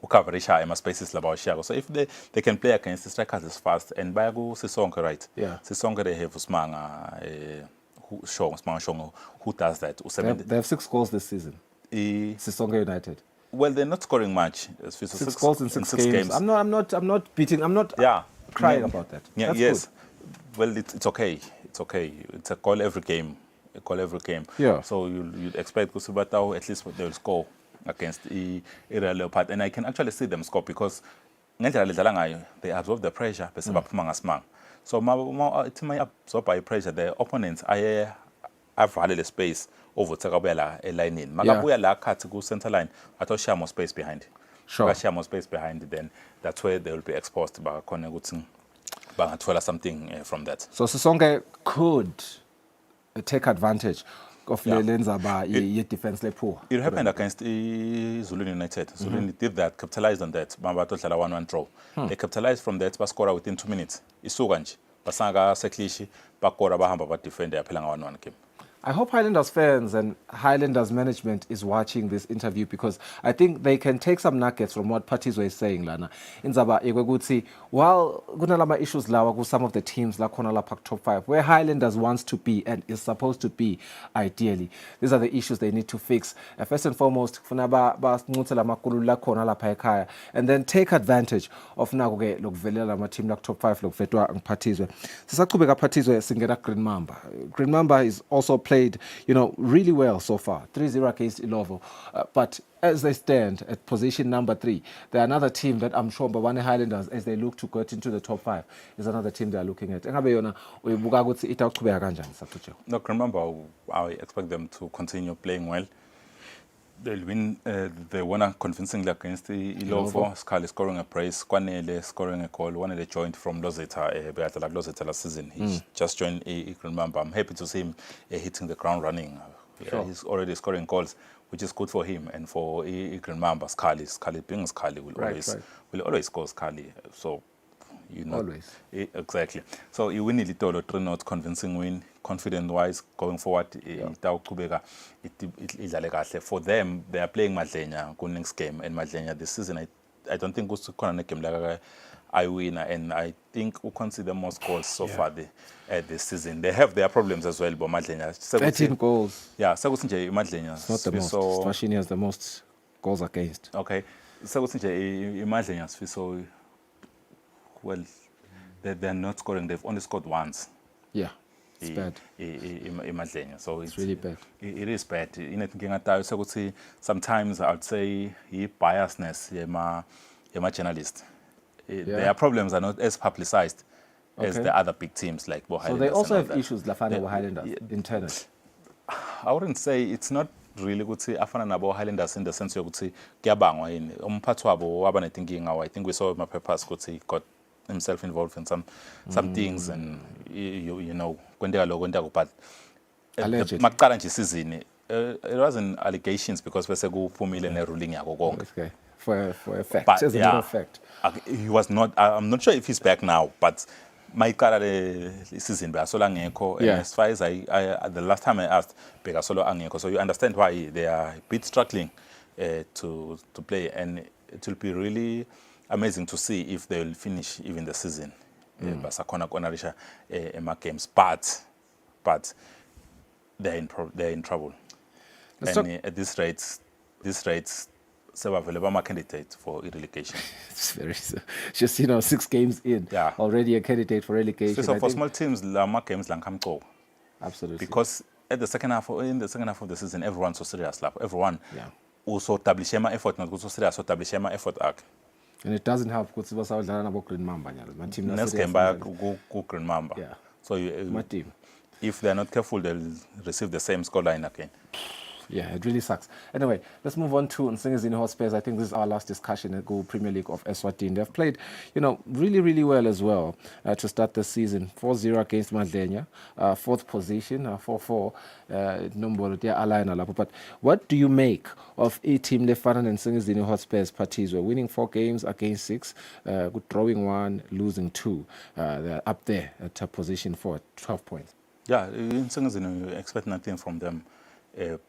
coverage ema spaces laba ushiya. So if they can play against the strikers is fast and baya ku Sisonke right. Sisonke they have Usmanga who does that. They have 6 goals this season. Sisonke United. Well, they're not scoring much. 6 goals in 6 games. I'm not crying about that. Yeah, yes. Good. Well, it's okay. It's okay. It's a goal every game. Yeah. So you'd expect Kusubatao at least they'll score against Royal Leopard, and I can actually see them score because they absorb the pressure. So my absorb by pressure. The opponents have valid space over Tagabela a line in. Magabuya la cut to center line. I thought share more space behind. Sure. Share more space behind. Then that's where they will be exposed by Konegutsing. Something from that. So Sisonke could take advantage of the Lenzaba defense le poor. It happened against Zulu United. Zulu did that, capitalized on that. Mamba 1-1 draw. They capitalized from that, but scored within 2 minutes. Isuganji, Basanga Seklishi, Bakora Bahamba, but defender Pelanga 1-1 game. I hope Highlanders fans and Highlanders management is watching this interview because I think they can take some nuggets from what Patizwe is saying lana. Inzaba Igweguti, while kunalama issues lawa ku some of the teams la khona la top 5 where Highlanders wants to be and is supposed to be ideally. These are the issues they need to fix. First and foremost, funaba basincuthela makulu la khona lapha ekhaya and then take advantage of nakuke lokuvelela ama team la top 5 lokvetwa ngPatizwe. Sisaqhubeka Patizwe singena Green Mamba. Green Mamba is also played, really well so far. 3-0 against Ilovo. But as they stand at position number 3, they're another team that I'm sure Mbabane Highlanders, as they look to get into the top 5, is another team they're looking at. No, remember, I expect them to continue playing well. They'll win. They won convincingly against Ilovo. Scully scoring a brace. Kwanele scoring a goal. One of the joined from Lozeta. Lozeta last season. He just joined Green Mamba. I'm happy to see him hitting the ground running. Sure. He's already scoring goals, which is good for him and for Green Mamba. Scully being Scully will always score Scully. So you know. Always. Exactly. So you win Litolo 3-0 convincing win, confident wise going forward. For them, they are playing Madlenya next game, and Madlenya this season I don't think was a game like I win, and I think we consider most goals so far this season. They have their problems as well, but Madlenya 13 goals. Yeah, so Madlenya. It's not the most. Eswatini has the most goals against. Okay. So Madlenya so well, they're not scoring. They've only scored once. Yeah, it's bad. So it's really bad. It is bad. Sometimes I'd say biasness, journalist. Their problems are not as publicized as the other big teams like Bo So they also have issues, Lafana Highlanders, internally. I wouldn't say it's not really good to afana nabo Highlanders in the sense yokuthi kuyabangwa yini umphathi wabo waba netinkinga. I think we saw my papers ukuthi he got himself involved in some things, and you know kwendeka lokho kwendeka, but maqala nje season it wasn't allegations because bese kuphumile ne ruling yako konke. Okay. For a fact, but, as a matter of fact, he was not. I'm not sure if he's back now, but my car season Begasolo angekho. As far as I the last time I asked, Begasolo angekho. So you understand why they are a bit struggling to play, and it will be really amazing to see if they will finish even the season. Basakona konarisha games, but they're in trouble. And at this rate. So available candidate for relegation. It's very just 6 games in, already a candidate for relegation. So for small teams, lama games lang come go. Absolutely. Because in the second half of the season, everyone's so serious. Everyone also establish effort, not so serious. Establish effort. And it doesn't help because was out there about Green Mamba. My team next game back go Green Mamba. Yeah. So my team, if they're not careful, they'll receive the same scoreline again. Yeah, it really sucks. Anyway, let's move on to Nsingizini Hotspurs. I think this is our last discussion at Go Premier League of Eswatini. They've played, really, really well as well to start the season. 4-0 against Madlenya, 4th position, 4-4. But what do you make of a team Lefanan and Nsingizini Hotspurs parties? We're winning 4 games against 6, drawing 1, losing 2. They're up there at position 4, 12 points. Yeah, in Nsingizini, you expect nothing from them.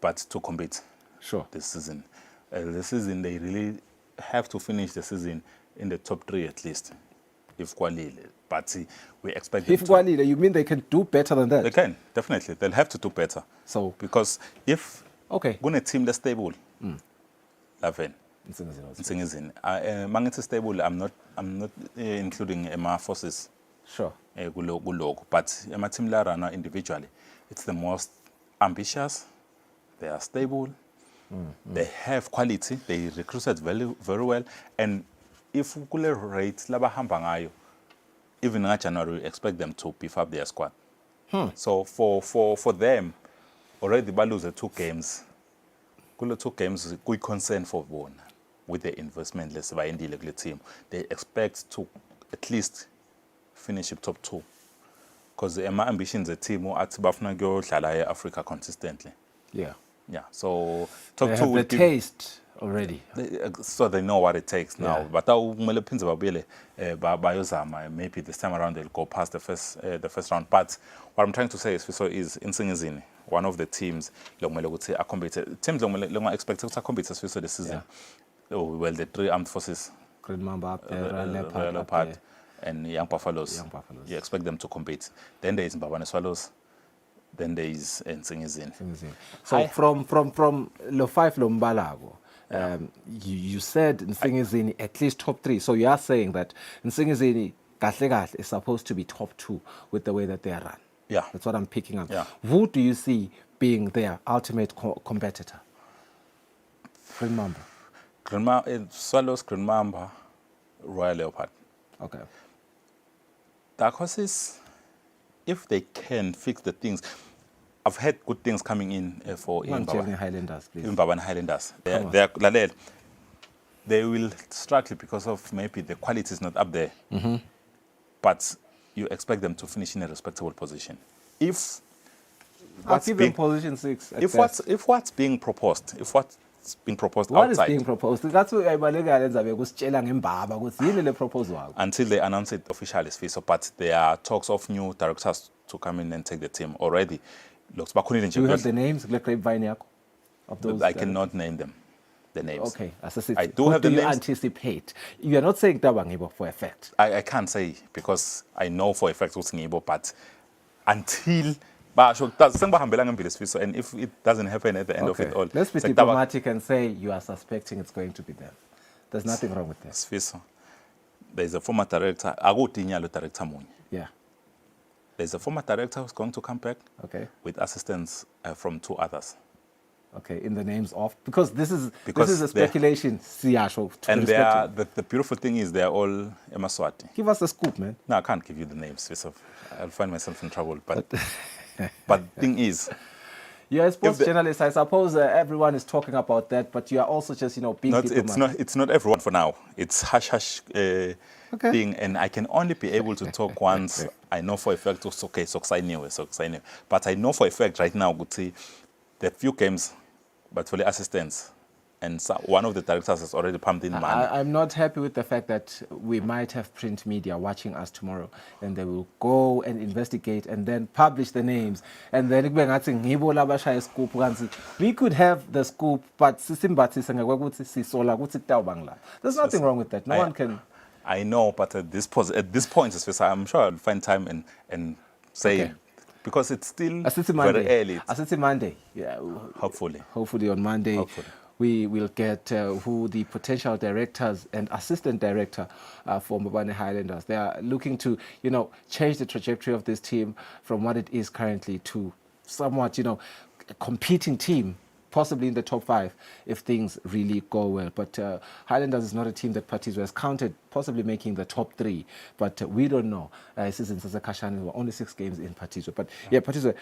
But to compete this season. This season, they really have to finish the season in the top 3 at least, if Kwalile. But we expect them if Kwalile, you mean they can do better than that? They can, definitely. They'll have to do better. So because if a team that's stable, Laven, Nsingizini. Mangithi stable, I'm not including Emma forces. Sure. But Emma team Larana individually, it's the most ambitious. They are stable. They have quality. They recruited very, very well. And if we rate labahamba ngayo, even in January, we expect them to beef up their squad. So for them, already they lose 2 games. 2 games, we concern for one with the investment. Let's say in the team, they expect to at least finish up top 2. Because my ambition is a team who at Bafna go Africa consistently. Yeah. Yeah. So top they 2 have the taste already. So they know what it takes now. But maybe this time around they'll go past the first round. But what I'm trying to say is Nsingizini, one of the teams are competed. Teams expect to compete this season. Well, the 3 armed forces. Green Mamba up there, Leopard, and Young Buffaloes. You expect them to compete. Then there is Mbabane Swallows. Then there is Nsingizini. So from Lo 5 Lombalago, you said Nsingizini at least top 3. So you are saying that Nsingizini is supposed to be top 2 with the way that they are run. Yeah. That's what I'm picking up. Yeah. Who do you see being their ultimate competitor? Green Mamba. Swallows, Green Mamba, Royal Leopard. Okay. Dark Horses, if they can fix the things, I've had good things coming in for Mbabane Highlanders, please. Mbabane Highlanders. They will struggle because of maybe the quality is not up there. But you expect them to finish in a respectable position. If I'll give them position 6. If what's being proposed, if what what's being proposed What is outside. being proposed? That's why ibaleka lenzabe kusitshela ngembaba ukuthi yini le proposal wakho. Until they announce it officially, Sfiso, but there are talks of new directors to come in and take the team already. Looks back. Do you have the names kule grapevine yakho of those? I cannot name them. The names. Okay, I do have the you names. Anticipate? You are not saying Tabangibo for a fact. I can't say because I know for a fact what's Ngibo, but until and if it doesn't happen at the end of it all, Let's be diplomatic and say you are suspecting it's going to be them. There's nothing wrong with that. Sfiso, there's a former director. Director Yeah. There's a former director who's going to come back. Okay. With assistance from 2 others. Okay, in the names of because this is a they're- speculation. And they are the beautiful thing is they're all Eswatini. Give us a scoop, man. No, I can't give you the names. Sfiso. I'll find myself in trouble. But but the thing is, you're a sports journalist. I suppose everyone is talking about that, but you are also just being diplomatic. it's not everyone for now. It's hush thing, and I can only be able to talk once I know for a fact. Okay, so I knew. But I know for a fact right now. Good see, there are few games, but for the assistants, and so one of the directors has already pumped in money. I'm not happy with the fact that we might have print media watching us tomorrow, and they will go and investigate and then publish the names, and then we could have the scoop, but there's nothing wrong with that. No one can. I know, but at this point, I'm sure I'll find time and say. Okay. Because it's still Monday. very early. It's Monday. Yeah. Hopefully on Monday. Hopefully. We will get who the potential directors and assistant director for Mbabane Highlanders. They are looking to, change the trajectory of this team from what it is currently to somewhat, a competing team, possibly in the top 5 if things really go well. But Highlanders is not a team that Patizo has counted, possibly making the top 3. But we don't know. Since Kashani were only 6 games in Patizo. But yeah, Patizo.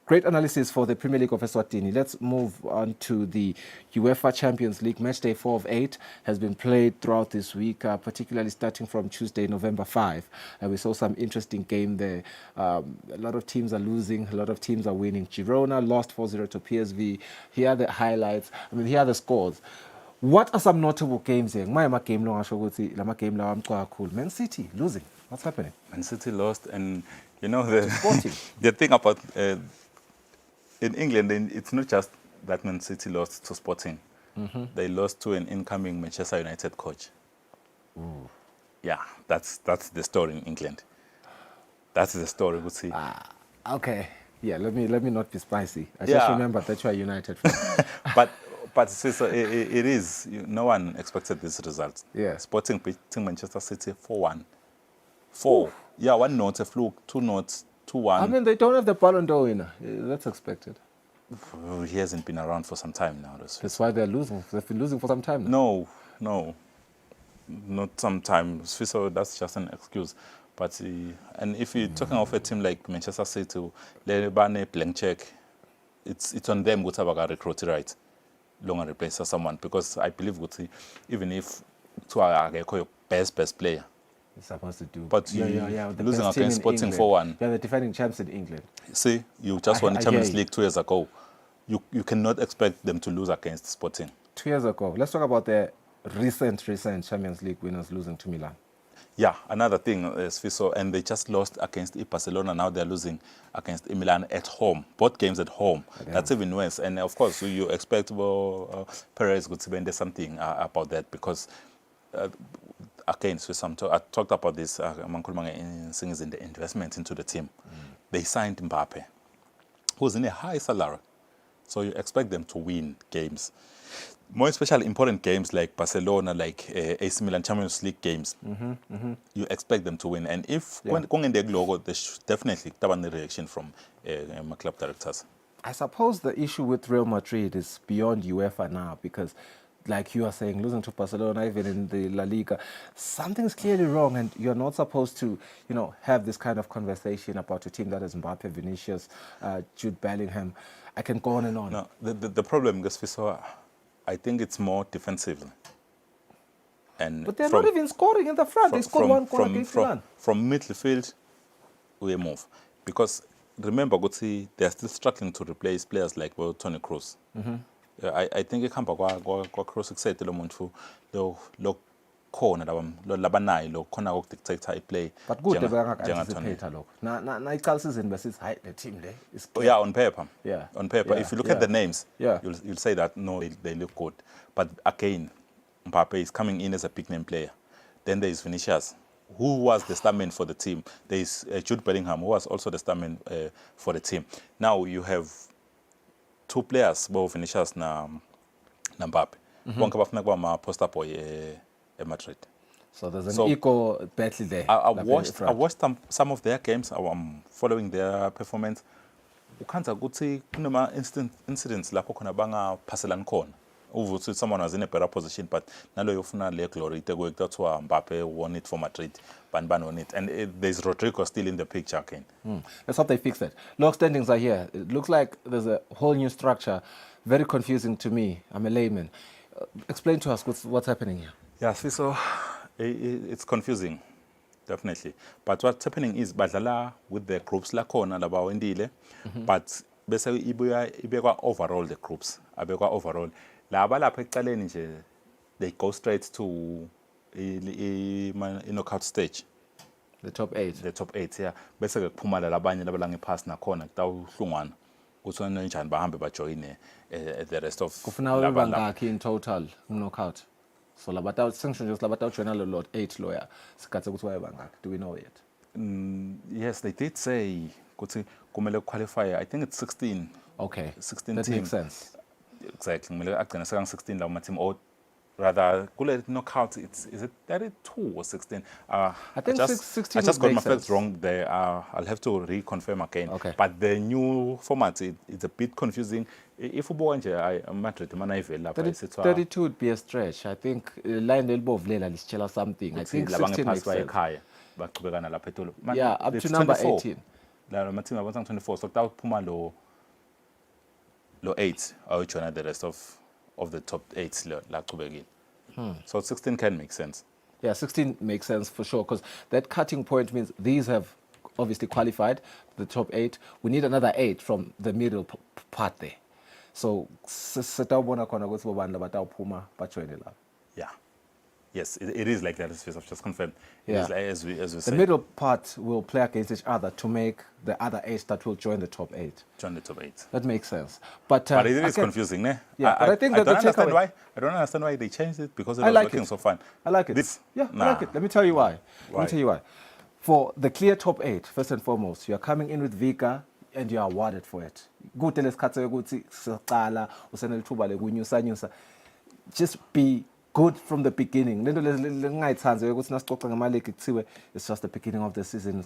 Great analysis for the Premier League of Eswatini. Let's move on to the UEFA Champions League. Match day 4 of 8 has been played throughout this week, particularly starting from Tuesday, November 5. We saw some interesting game there. A lot of teams are losing, a lot of teams are winning. Girona lost 4-0 to PSV. Here are the highlights. Here are the scores. What are some notable games here? Man City losing. What's happening? Man City lost, and the thing about in England, it's not just that Man City lost to Sporting. Mm-hmm. They lost to an incoming Manchester United coach. Ooh. Yeah, that's the story in England. That's the story we see. Okay. Yeah, let me not be spicy. I just remember that you are United fan. But so it is. No one expected this result. Yeah. Sporting beating Manchester City 4-1. 4. Yeah, 1 note, a fluke, 2 notes, 2-1. They don't have the Ballon d'Or winner. That's expected. He hasn't been around for some time now. That's why they're losing. They've been losing for some time now. No. Not some time. So that's just an excuse. But and if you're talking of a team like Manchester City, they're blank check. It's on them to have recruit right, long and replace someone, because I believe even if to are your best player. Supposed to do. But losing against Sporting 4-1. They're the defending champs in England. See, you just won the Champions League 2 years ago. You cannot expect them to lose against Sporting. 2 years ago. Let's talk about the recent Champions League winners losing to Milan. Yeah, another thing is Fiso, and they just lost against Barcelona. Now they're losing against Milan at home. Both games at home. That's even worse. And of course, you expect Perez could say something about that, because again, I talked about this things in the investment into the team. They signed Mbappe, who's in a high salary. So you expect them to win games. More especially important games like Barcelona, like AC Milan Champions League games. You expect them to win. And if going in the logo, there should definitely have a reaction from my club directors. I suppose the issue with Real Madrid is beyond UEFA now, because like you are saying, losing to Barcelona, even in the La Liga, something's clearly wrong, and you're not supposed to, have this kind of conversation about a team that has Mbappe, Vinicius, Jude Bellingham. I can go on and on. No, the problem, I think it's more defensive. But they're not even scoring in the front. They scored one goal against Milan. From midfield, we move. Because remember, they're still struggling to replace players like Toni Kroos. I think ikhamba kwa cross exet lo muntu lo khona labanayo lo khona ukudictator iplay but good anticipate lokho na iqala season besithi hayi le team le is yeah, on paper. Yeah. On paper. Yeah. If you look Yeah. at the names, Yeah. you'll say that no, they look good. But again, Mbappe is coming in as a big name player. Then there is Vinicius, who was the star man for the team. There is Jude Bellingham, who was also the star man for the team. Now you have two players, both Vinicius na Mbappe. Bonke bafuna kuba ma poster boy Madrid. So there's an equal battle there. I watched some of their games. I'm following their performance. Ukhanza ukuthi kunema incidents lapho khona bangaphaselani khona. Uvuthi someone was in a better position, but nalo yofuna le glory kuthiwa Mbappe won it for Madrid, Ban won it, and there's Rodrigo still in the picture again. Let's hope they fix that. Log standings are here. It looks like there's a whole new structure. Very confusing to me. I'm a layman. Explain to us what's happening here. Yeah, so it's confusing, definitely. But what's happening is badlala with the groups lakhona labawendile, but bese ibekwa overall the groups, abekwa overall. Laba lapha ekuqaleni nje they go straight to knockout stage. The top 8. The top 8, yeah. Bese ke kuphuma labanye labalanga ipass nakhona kutawuhlungwana. Kuthi njani bahambe bajoine the rest of kufuna bangakhi in total knockout. So labata sanction just labata join a lot 8 lawyer. Sikatse ukuthi waye bangakhi. Do we know yet? Yes, they did say ukuthi kumele qualify. I think it's 16. Okay. 16 that team. Makes sense. Exactly. Kumele agcina sekang 16 lawo team, or rather kule knockout is it 32 or 16? I think 16. I just got my facts wrong there. I'll have to reconfirm again. Okay. But the new format it's a bit confusing. If ubuka nje Madrid manayivela lapha isithwa 32 would be a stretch. I think line elbovlela lisitshela something. I think 16 makes sense. Ekhaya baqhubekana lapha eTolo. Yeah, up to number 18. La ma team abonsa 24, so kutawuphuma lo 8 join the rest of the top 8 la qhubekile. So 16 can make sense. Yeah, 16 makes sense for sure, because that cutting point means these have obviously qualified, the top 8. We need another 8 from the middle part there. So setawubona khona ukuthi bobani labatawuphuma bajoine la. Yeah. Yes, it is like that. I've just confirmed. Yeah. It is like, as we the say. middle part will play against each other to make the other 8 that will join the top 8. Join the top 8. That makes sense. But it is confusing, ne? Yeah, but I think that I don't understand why they changed it, because it was looking so fun. I like it. I like it. Let me tell you why. Let me tell you why. For the clear top 8, first and foremost, you are coming in with Vika and you are awarded for it. Just be good from the beginning. It's just the beginning of the season.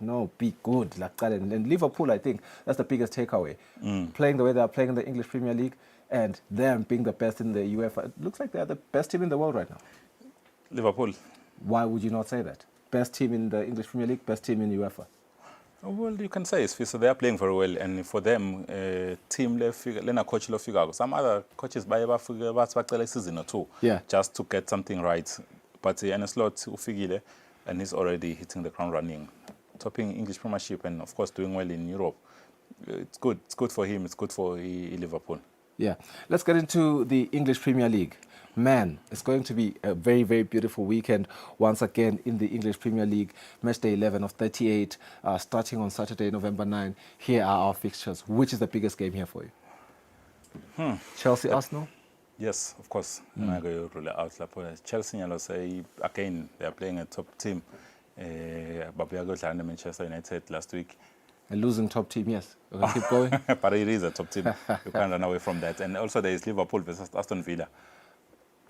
No, be good. And Liverpool, I think, that's the biggest takeaway. Playing the way they are playing in the English Premier League and them being the best in the UEFA. It looks like they are the best team in the world right now. Liverpool. Why would you not say that? Best team in the English Premier League, best team in UEFA. Well, you can say so they are playing very well, and for them, team lena coach lo figure. Some other coaches baye bafika season or 2, just to get something right. But Slot ufigile, and he's already hitting the ground running, topping English Premiership, and of course doing well in Europe. It's good. It's good for him. It's good for Liverpool. Yeah, let's get into the English Premier League. Man, it's going to be a very, very beautiful weekend once again in the English Premier League. Match day 11 of 38, starting on Saturday, November 9. Here are our fixtures. Which is the biggest game here for you? Chelsea, Arsenal? Yes, of course. I go rule out. Chelsea, again, they are playing a top team. But we are going to Manchester United last week. A losing top team, yes. We're going to keep going. But it is a top team. You can't run away from that. And also there is Liverpool versus Aston Villa.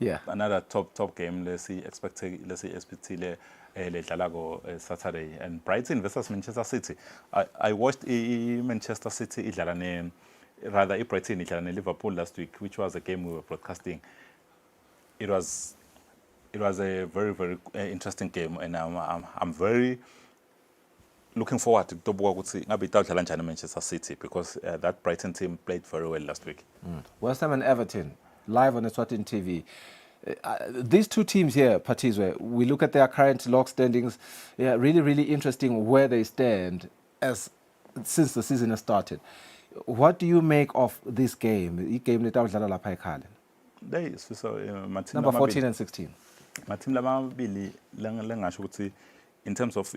Yeah. Another top game. Let's see SPT Saturday, and Brighton versus Manchester City. I watched Manchester City rather Brighton Liverpool last week, which was a game we were broadcasting. It was a very, very interesting game, and I'm very looking forward to Manchester City, because that Brighton team played very well last week. West Ham and Everton, live on Eswatini TV. These two teams here, Patizwe, we look at their current log standings. Yeah, really, really interesting where they stand since the season has started. What do you make of this game? I-game letawudlala lapha ekhaya. Number 14 and 16. Mathim lamabili lengasho ukuthi in terms of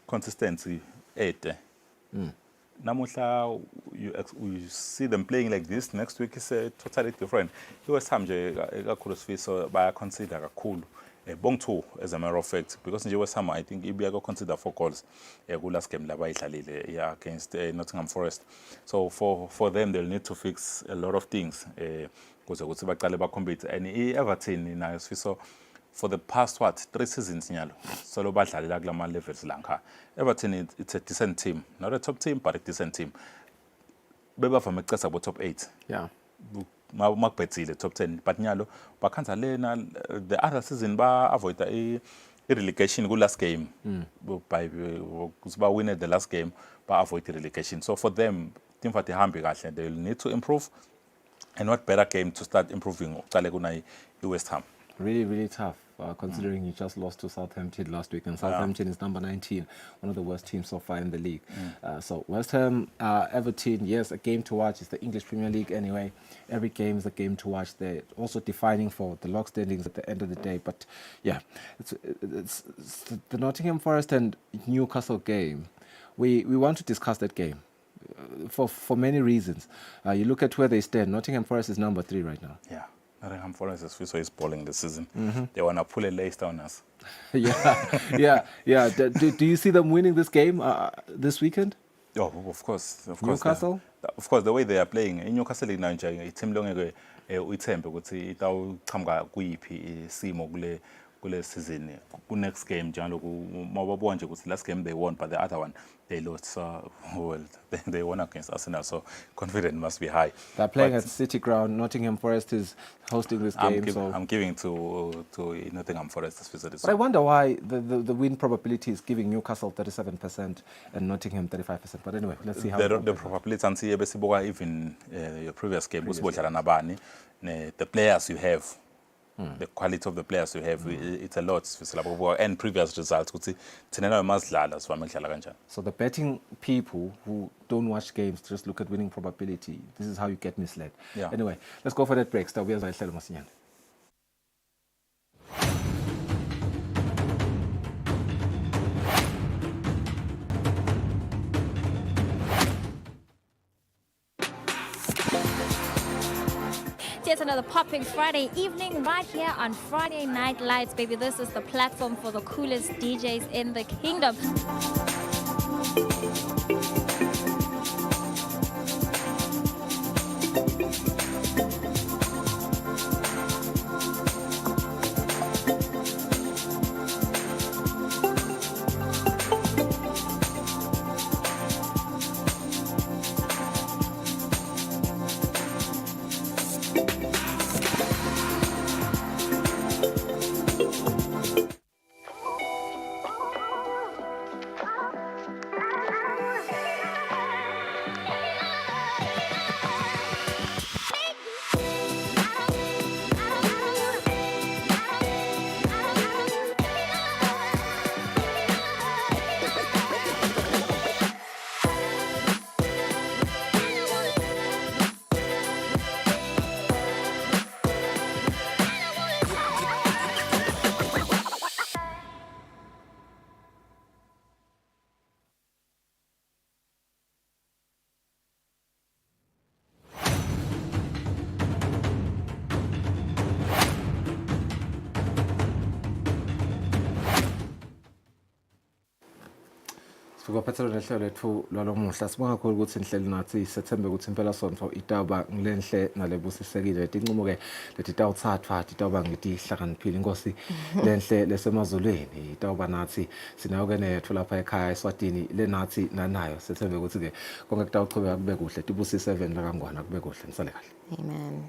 consistency namuhla you see them playing like this, next week is totally different. West Ham nje kakhulu sifiso baya consider kakhulu bong 2 as a matter of fact, because nje West Ham I think ibiya consider 4 goals ku last game laba idlalile against Nottingham Forest. So for them they'll need to fix a lot of things kuze ukuthi baqale ba compete. And Everton nayo sifiso for the past 3 seasons nyalo solo badlalela kulama levels lanka. Everton it's a decent team, not a top team but a decent team. Bebavame ukucesa bo top 8. Yeah. Makubhethile top 10 but nyalo bakhanza lena the other season ba avoid a relegation ku last game by kuba win the last game ba avoid the relegation. So for them team fathi hambi kahle, they will need to improve, and what better game to start improving uqale kuna West Ham. Really tough, considering you just lost to Southampton last week, and Southampton is number 19, one of the worst teams so far in the league. So West Ham, Everton, yes, a game to watch. It's the English Premier League anyway. Every game is a game to watch. They're also defining for the log standings at the end of the day. But yeah, it's the Nottingham Forest and Newcastle game. We want to discuss that game for many reasons. You look at where they stand. Nottingham Forest is number 3 right now. Yeah. Nottingham Forest is balling this season. They want to pull a Leicester on us. yeah. Do you see them winning this game this weekend? Oh, of course. Newcastle? Of course, the way they are playing. In Newcastle now nje team lonke uyithembe ukuthi itawuqhamuka kuyiphi isimo kule season. Ku next game njalo mababona nje ukuthi last game they won but the other one they lost. So well, they won against Arsenal, so confidence must be high. They're playing at City Ground. Nottingham Forest is hosting this game. I'm giving to Nottingham Forest this visit. But I wonder why the win probability is giving Newcastle 37% and Nottingham 35%. But anyway, let's see how the probability until even your previous game was the players you have. The quality of the players you have, it's a lot. And previous results, so the betting people who don't watch games just look at winning probability. This is how you get misled. Yeah. Anyway, let's go for that break. It's another popping Friday evening right here on Friday Night Lights, baby. This is the platform for the coolest DJs in the kingdom. Sibaphathela nehlelo lethu lwalomuhla. Sibonga kakhulu ukuthi nihleli nathi. Sethembe ukuthi impela sonto itawuba ngilenhle nalebusisekile. Letinqumo ke lethi tawuthathwa itawuba ngitihlakaniphile. Inkosi lenhle lesemazulwini itawuba nathi. Sinayo ke nethu lapha ekhaya Eswatini lenathi nanayo. Sethembe ukuthi ke konke kutawuqhubeka kube kuhle. Tibusise 7 la kangwana kube kuhle. Nisale kahle. Amen.